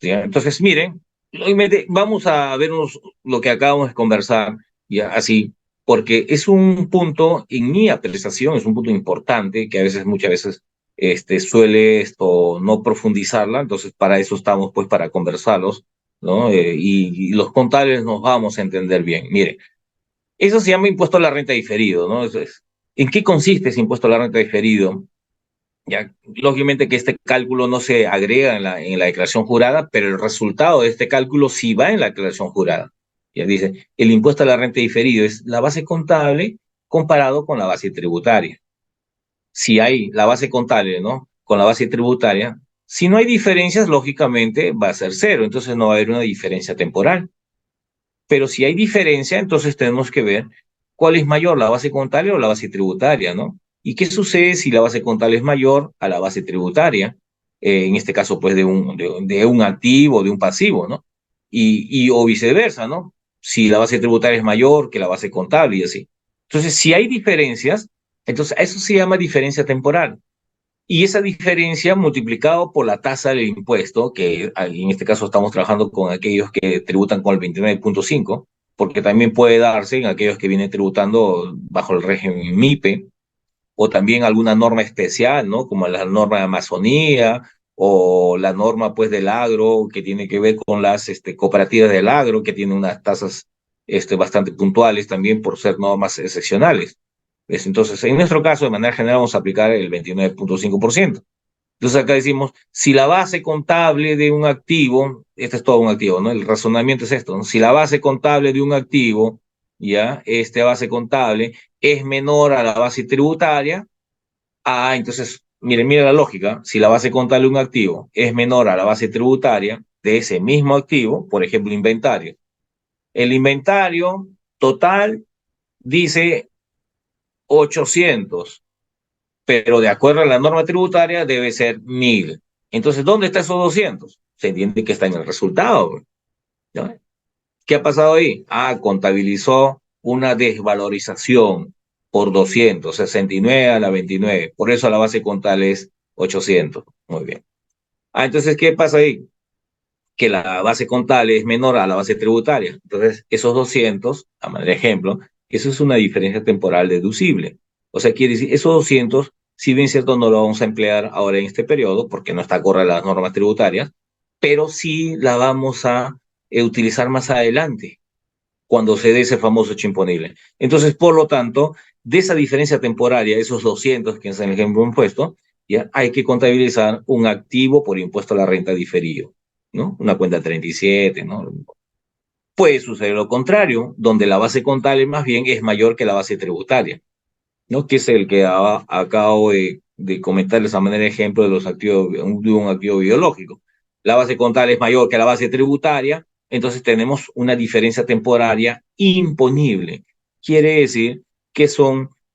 ¿Sí? Entonces, miren, obviamente, vamos a vernos lo que acabamos de conversar, ya así, porque es un punto, en mi apreciación, es un punto importante que a veces, muchas veces, suele no profundizarla, entonces para eso estamos, pues, para conversarlos, ¿no? Y los contables nos vamos a entender bien. Mire, eso se llama impuesto a la renta diferido, ¿no? ¿En qué consiste ese impuesto a la renta diferido? Ya, lógicamente que este cálculo no se agrega en la declaración jurada, pero el resultado de este cálculo sí va en la declaración jurada. Ya dice, el impuesto a la renta diferido es la base contable comparado con la base tributaria. Si hay la base contable, ¿no? Con la base tributaria, si no hay diferencias, lógicamente va a ser cero, entonces no va a haber una diferencia temporal. Pero si hay diferencia, entonces tenemos que ver cuál es mayor, la base contable o la base tributaria, ¿no? ¿Y qué sucede si la base contable es mayor a la base tributaria? En este caso, pues, de un activo, de un pasivo, ¿no? O viceversa, ¿no? Si la base tributaria es mayor que la base contable y así. Entonces, si hay diferencias, entonces eso se llama diferencia temporal. Y esa diferencia multiplicado por la tasa del impuesto, que en este caso estamos trabajando con aquellos que tributan con el 29.5, porque también puede darse en aquellos que vienen tributando bajo el régimen MIPE, o también alguna norma especial, ¿no? Como la norma de Amazonía o la norma pues del agro que tiene que ver con las cooperativas del agro que tienen unas tasas bastante puntuales también por ser normas excepcionales. Entonces, en nuestro caso, de manera general, vamos a aplicar el 29,5%. Entonces acá decimos, si la base contable de un activo, este es todo un activo, ¿no? El razonamiento es esto, ¿no? Si la base contable de un activo, ya, esta base contable es menor a la base tributaria, entonces, miren la lógica, si la base contable de un activo es menor a la base tributaria de ese mismo activo, por ejemplo, inventario. El inventario total dice 800, pero de acuerdo a la norma tributaria debe ser 1000. Entonces, ¿dónde está esos 200? Se entiende que está en el resultado, ¿no? ¿Qué ha pasado ahí? Contabilizó una desvalorización por 200, 69 a la 29. Por eso la base contable es 800. Muy bien. Entonces, ¿qué pasa ahí? Que la base contable es menor a la base tributaria. Entonces, esos 200, a manera de ejemplo, eso es una diferencia temporal deducible. O sea, quiere decir, esos 200, si bien cierto, no lo vamos a emplear ahora en este periodo, porque no está acorde a las normas tributarias, pero sí la vamos a utilizar más adelante, cuando se dé ese famoso hecho imponible. Entonces, por lo tanto, de esa diferencia temporaria, esos 200, que es el ejemplo impuesto, ya hay que contabilizar un activo por impuesto a la renta diferido, ¿no? Una cuenta 37, ¿no? Puede suceder lo contrario, donde la base contable más bien es mayor que la base tributaria, ¿no? Que es el que acabo de comentarles a manera de ejemplo de los activos, de un activo biológico. La base contable es mayor que la base tributaria, entonces tenemos una diferencia temporaria imponible. Quiere decir que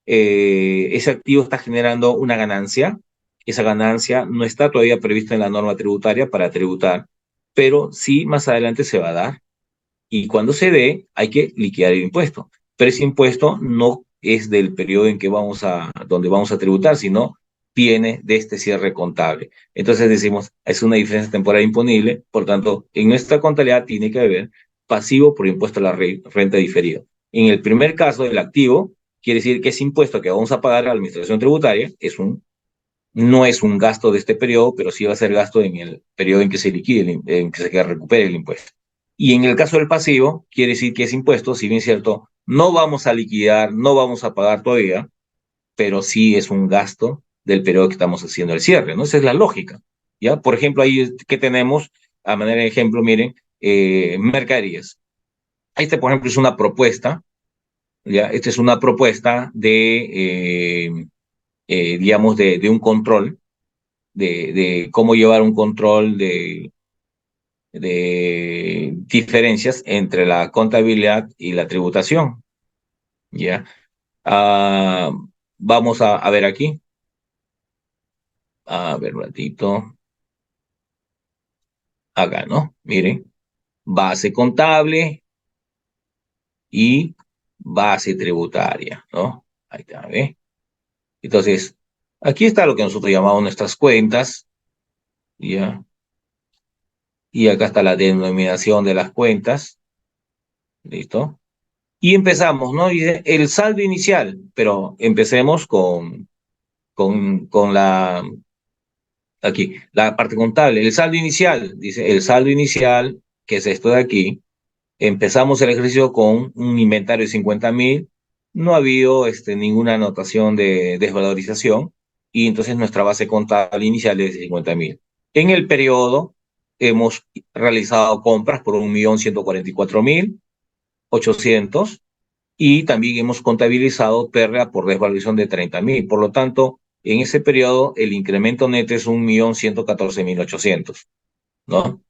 ese activo está generando una ganancia, esa ganancia no está todavía prevista en la norma tributaria para tributar, pero sí más adelante se va a dar, y cuando se dé hay que liquidar el impuesto. Pero ese impuesto no es del periodo en que donde vamos a tributar, sino viene de este cierre contable. Entonces decimos, es una diferencia temporal imponible, por tanto, en nuestra contabilidad tiene que haber pasivo por impuesto a la renta diferida. En el primer caso, el activo quiere decir que ese impuesto que vamos a pagar a la administración tributaria no es un gasto de este periodo, pero sí va a ser gasto en el periodo en que se liquide, en que se recupere el impuesto. Y en el caso del pasivo, quiere decir que ese impuesto, si bien es cierto, no vamos a liquidar, no vamos a pagar todavía, pero sí es un gasto del periodo que estamos haciendo el cierre, ¿no? Esa es la lógica, ¿ya? Por ejemplo, ahí que tenemos, a manera de ejemplo, miren, mercaderías. Este, por ejemplo, es una propuesta, ¿ya? Esta es una propuesta digamos, de un control, de cómo llevar un control de diferencias entre la contabilidad y la tributación, ¿ya? Ah, vamos a ver aquí, a ver un ratito, acá, ¿no? Miren, base contable y base tributaria, ¿no? Ahí está, ¿ve? Entonces, aquí está lo que nosotros llamamos nuestras cuentas, ¿ya? Y acá está la denominación de las cuentas, ¿listo? Y empezamos, ¿no? Dice el saldo inicial, pero empecemos con aquí, la parte contable. El saldo inicial, dice el saldo inicial, que es esto de aquí. Empezamos el ejercicio con un inventario de 50.000. No ha habido ninguna anotación de desvalorización, y entonces nuestra base contable inicial es de 50.000. En el periodo hemos realizado compras por 1.144.800, y también hemos contabilizado pérdida por desvalorización de 30.000. Por lo tanto, en ese periodo el incremento neto es 1.114.800, ¿no?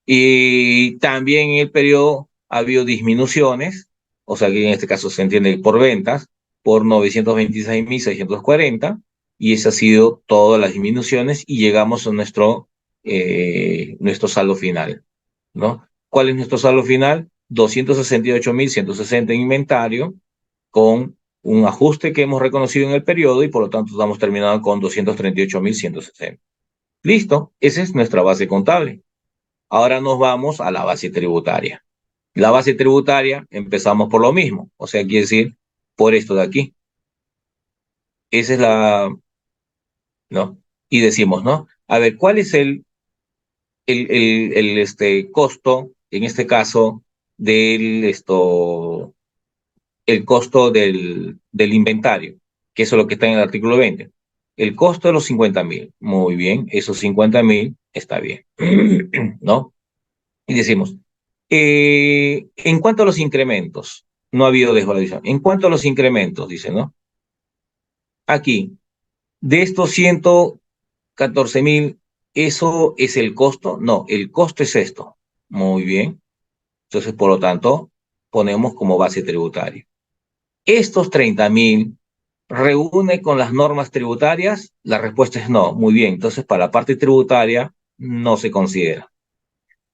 Y también en el periodo ha habido disminuciones, o sea que en este caso se entiende por ventas, por 926.640, y ese ha sido todas las disminuciones, y llegamos a nuestro saldo final, ¿no? ¿Cuál es nuestro saldo final? 268.160 en inventario, con un ajuste que hemos reconocido en el periodo, y por lo tanto estamos terminando con 238.160. Listo, esa es nuestra base contable. Ahora nos vamos a la base tributaria. La base tributaria empezamos por lo mismo, o sea, quiere decir por esto de aquí. Esa es la, ¿no? Y decimos, ¿no? A ver, ¿cuál es el costo, en este caso, el costo del inventario? Que eso es lo que está en el artículo 20. El costo de los 50.000. Muy bien, esos 50.000 está bien. ¿No? Y decimos, en cuanto a los incrementos, no ha habido desvalorización. En cuanto a los incrementos, dice, ¿no? Aquí, de estos 114.000, ¿eso es el costo? No, el costo es esto. Muy bien. Entonces, por lo tanto, ponemos como base tributaria. ¿Estos 30.000 reúne con las normas tributarias? La respuesta es no. Muy bien. Entonces, para la parte tributaria, no se considera.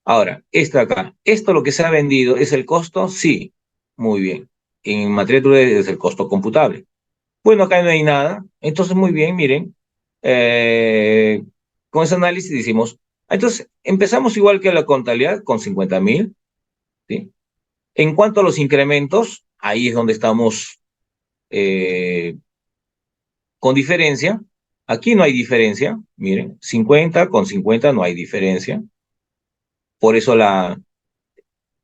Ahora, esta acá, ¿esto lo que se ha vendido es el costo? Sí, muy bien. En materia tributaria es el costo computable. Bueno, acá no hay nada. Entonces, muy bien, miren. eh, con ese análisis decimos, entonces, empezamos igual que la contabilidad, con 50.000, ¿sí? En cuanto a los incrementos, ahí es donde estamos eh, con diferencia. Aquí no hay diferencia, miren, 50 con 50 no hay diferencia. Por eso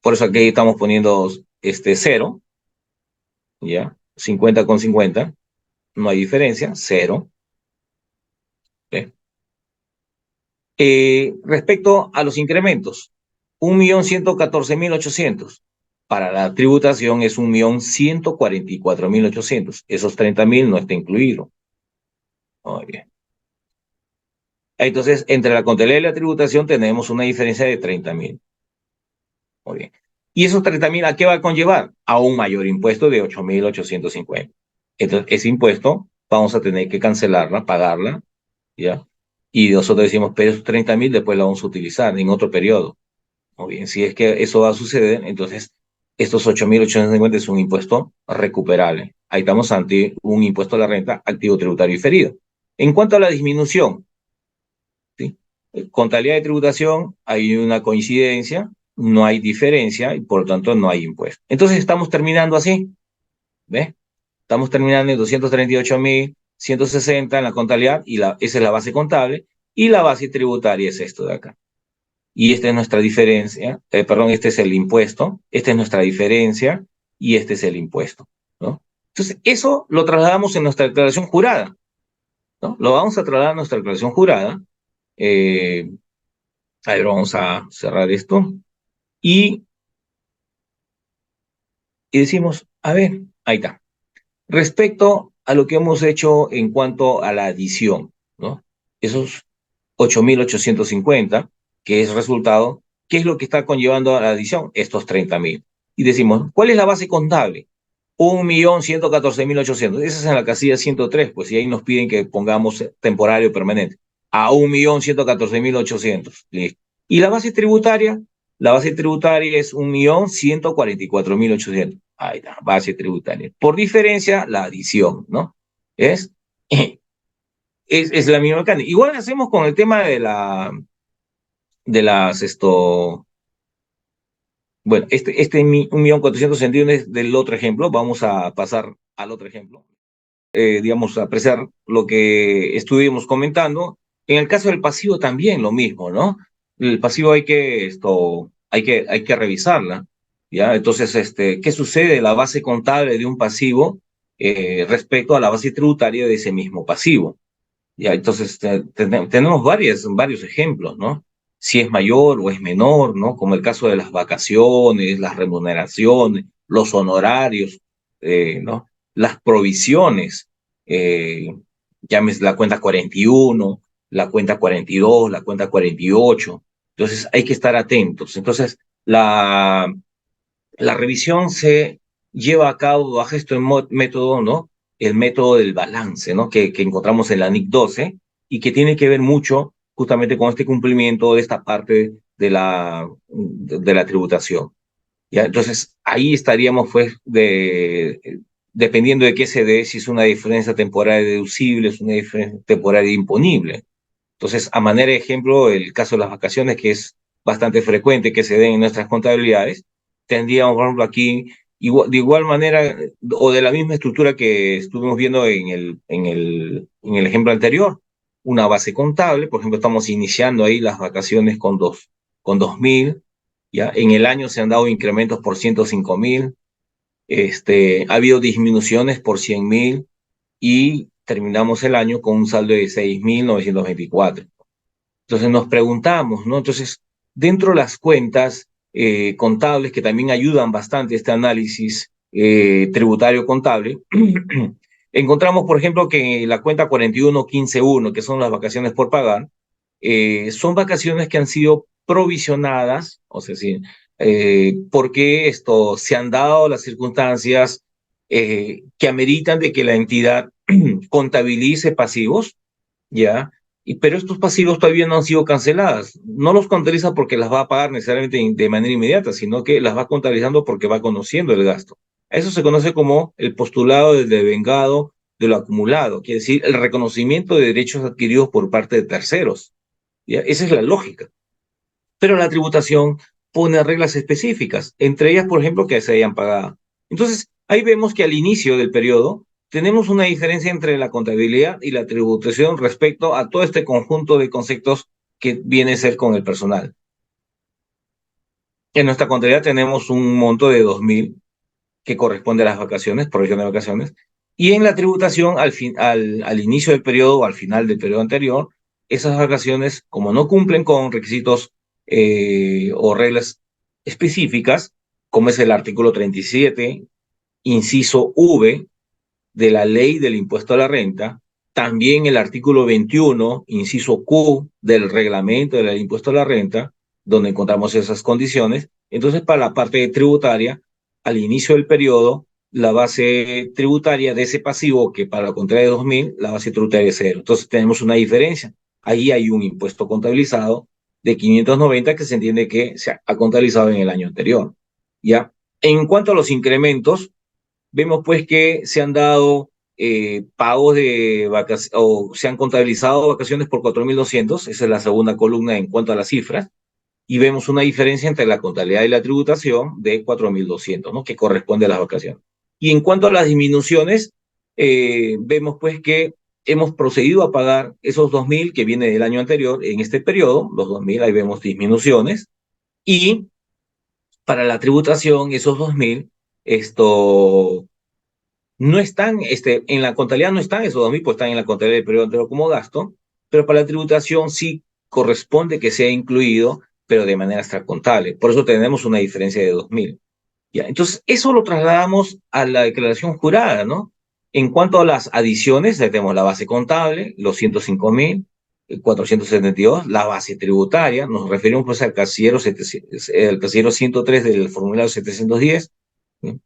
por eso aquí estamos poniendo cero, ¿ya? 50 con 50, no hay diferencia, cero. ¿Ve? Respecto a los incrementos, 1.114.800. Para la tributación es 1.144.800. Esos 30.000 no está incluido. Muy bien. Entonces, entre la contabilidad y la tributación tenemos una diferencia de 30.000. Muy bien. ¿Y esos 30.000 a qué va a conllevar? A un mayor impuesto de 8.850. Entonces, ese impuesto vamos a tener que cancelarla, pagarla, ¿ya? Y nosotros decimos, pero esos 30.000 después la vamos a utilizar en otro periodo. Muy bien, si es que eso va a suceder, entonces estos 8.850 es un impuesto recuperable. Ahí estamos ante un impuesto a la renta activo tributario diferido. En cuanto a la disminución, ¿sí? Contabilidad de tributación, hay una coincidencia, no hay diferencia y por lo tanto no hay impuesto. Entonces estamos terminando así, ¿ves? Estamos terminando en 238.160 en la contabilidad y esa es la base contable y la base tributaria es esto de acá. Y esta es nuestra diferencia, perdón, este es el impuesto, esta es nuestra diferencia y este es el impuesto, ¿no? Entonces, eso lo trasladamos en nuestra declaración jurada, ¿no? Lo vamos a trasladar a nuestra declaración jurada. Eh, a ver, vamos a cerrar esto y, y decimos, a ver, ahí está. Respecto a lo que hemos hecho en cuanto a la adición, ¿no? Esos 8.850, que es resultado, ¿qué es lo que está conllevando a la adición? Estos 30.000. Y decimos, ¿cuál es la base contable? 1.114.800. Esa es en la casilla 103, pues, y ahí nos piden que pongamos temporario permanente. A 1.114.800. Listo. ¿Y la base tributaria es 1.144.800. Ahí está, base tributaria. Por diferencia, la adición, ¿no? Es, es la misma mecánica. Igual hacemos con el tema de las, bueno, este 1.461.000 es del otro ejemplo. Vamos a pasar al otro ejemplo. Digamos, apreciar lo que estuvimos comentando. En el caso del pasivo también lo mismo, ¿no? El pasivo hay que revisarla, ¿ya? Entonces, ¿qué sucede? La base contable de un pasivo respecto a la base tributaria de ese mismo pasivo. Ya, entonces tenemos varios ejemplos, ¿no? Si es mayor o es menor, ¿no? Como el caso de las vacaciones, las remuneraciones, los honorarios, ¿no? Las provisiones, eh, llámese la cuenta 41, la cuenta 42, la cuenta 48. Entonces hay que estar atentos. Entonces la revisión se lleva a cabo bajo este método, ¿no? El método del balance, ¿no? Que encontramos en la NIC 12 y que tiene que ver mucho justamente con este cumplimiento de esta parte de la tributación. ¿Ya? Entonces, ahí estaríamos, pues, dependiendo de qué se dé, si es una diferencia temporal deducible, es una diferencia temporal imponible. Entonces, a manera de ejemplo, el caso de las vacaciones, que es bastante frecuente que se den en nuestras contabilidades, tendríamos, por ejemplo, aquí, de igual manera, o de la misma estructura que estuvimos viendo en el ejemplo anterior, una base contable. Por ejemplo, estamos iniciando ahí las vacaciones con 2.000, ¿ya? En el año se han dado incrementos por 105.000, ha habido disminuciones por 100.000 y terminamos el año con un saldo de 6.924. Entonces nos preguntamos, ¿no? Entonces, dentro de las cuentas contables que también ayudan bastante a este análisis tributario contable, encontramos, por ejemplo, que la cuenta 41.15.1, que son las vacaciones por pagar, son vacaciones que han sido provisionadas, o sea, sí, porque esto se han dado las circunstancias que ameritan de que la entidad contabilice pasivos, ¿ya? Pero estos pasivos todavía no han sido canceladas. No los contabiliza porque las va a pagar necesariamente de manera inmediata, sino que las va contabilizando porque va conociendo el gasto. Eso se conoce como el postulado del devengado de lo acumulado, quiere decir el reconocimiento de derechos adquiridos por parte de terceros. ¿Ya? Esa es la lógica. Pero la tributación pone reglas específicas, entre ellas, por ejemplo, que se hayan pagado. Entonces, ahí vemos que al inicio del periodo tenemos una diferencia entre la contabilidad y la tributación respecto a todo este conjunto de conceptos que viene a ser con el personal. En nuestra contabilidad tenemos un monto de 2.000 que corresponde a las vacaciones, provisión de vacaciones, y en la tributación al inicio del periodo o al final del periodo anterior, esas vacaciones, como no cumplen con requisitos o reglas específicas, como es el artículo 37, inciso V de la ley del impuesto a la renta, también el artículo 21, inciso Q del reglamento del impuesto a la renta, donde encontramos esas condiciones. Entonces, para la parte tributaria, al inicio del periodo, la base tributaria de ese pasivo, que para la contraria de 2.000, la base tributaria es cero. Entonces, tenemos una diferencia. Ahí hay un impuesto contabilizado de 590 que se entiende que se ha contabilizado en el año anterior. ¿Ya? En cuanto a los incrementos, vemos pues que se han dado pagos de vacaciones, o se han contabilizado vacaciones por 4.200, esa es la segunda columna en cuanto a las cifras, y vemos una diferencia entre la contabilidad y la tributación de 4.200, ¿no? Que corresponde a las vacaciones. Y en cuanto a las disminuciones, vemos pues que hemos procedido a pagar esos 2.000 que viene del año anterior en este periodo, los 2.000, ahí vemos disminuciones, y para la tributación, esos 2.000, esto no están, en la contabilidad no están esos 2.000, pues están en la contabilidad del periodo anterior como gasto, pero para la tributación sí corresponde que sea incluido, pero de manera extracontable. Por eso tenemos una diferencia de 2.000. ¿Ya? Entonces, eso lo trasladamos a la declaración jurada, ¿no? En cuanto a las adiciones, tenemos la base contable, los 105.472, la base tributaria, nos referimos pues al casillero, el casillero 103 del formulario 710, ¿sí?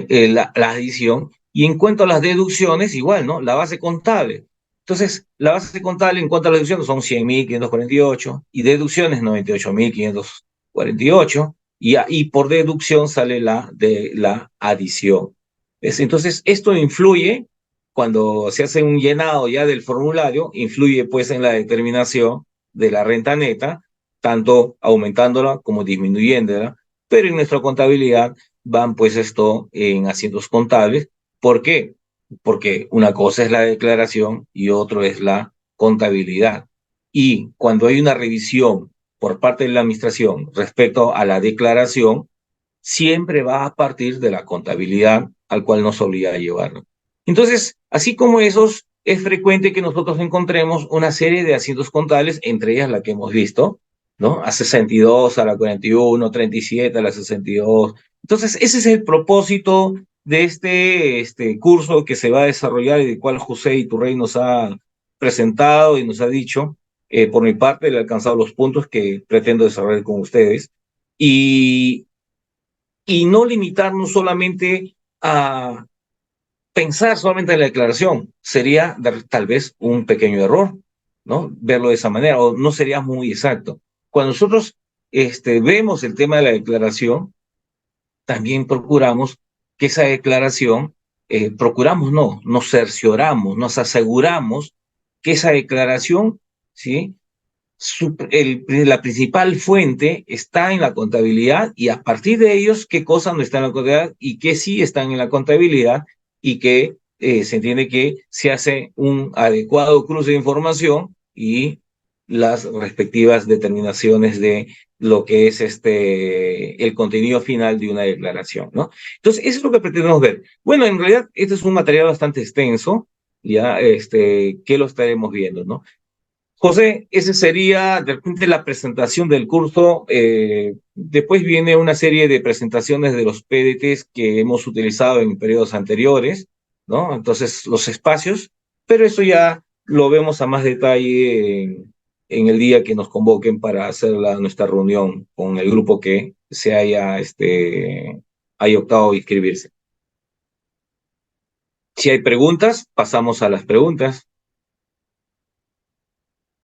La adición. Y en cuanto a las deducciones, igual, ¿no? La base contable. Entonces, la base contable en cuanto a las deducciones son 100.548 y deducciones 98.548 y por deducción sale la adición. Entonces, esto influye, cuando se hace un llenado ya del formulario, influye pues en la determinación de la renta neta, tanto aumentándola como disminuyéndola, pero en nuestra contabilidad van pues esto en asientos contables. ¿Por qué? Porque una cosa es la declaración y otro es la contabilidad. Y cuando hay una revisión por parte de la administración respecto a la declaración, siempre va a partir de la contabilidad al cual nos obliga a llevarlo. Entonces, así como esos, es frecuente que nosotros encontremos una serie de asientos contables, entre ellas la que hemos visto, ¿no? A 62, a la 41, 37, a la 62. Entonces, ese es el propósito de este curso que se va a desarrollar y del cual José Iturrey nos ha presentado y nos ha dicho. Por mi parte, le he alcanzado los puntos que pretendo desarrollar con ustedes. Y, y no limitarnos solamente a pensar solamente en la declaración. Sería tal vez un pequeño error, ¿no? Verlo de esa manera, o no sería muy exacto. Cuando nosotros vemos el tema de la declaración, también procuramos que esa declaración, procuramos no, nos cercioramos, nos aseguramos que esa declaración, ¿sí? La principal fuente está en la contabilidad y a partir de ellos, qué cosas no están en la contabilidad y qué sí están en la contabilidad y que se entiende que se hace un adecuado cruce de información y las respectivas determinaciones de lo que es el contenido final de una declaración, ¿no? Entonces, eso es lo que pretendemos ver. Bueno, en realidad, este es un material bastante extenso, ya, que lo estaremos viendo, ¿no? José, ese sería de repente la presentación del curso. Después viene una serie de presentaciones de los PDTs que hemos utilizado en periodos anteriores, ¿no? Entonces, los espacios, pero eso ya lo vemos a más detalle en el día que nos convoquen para hacer nuestra reunión con el grupo que se haya optado a inscribirse. Si hay preguntas, pasamos a las preguntas.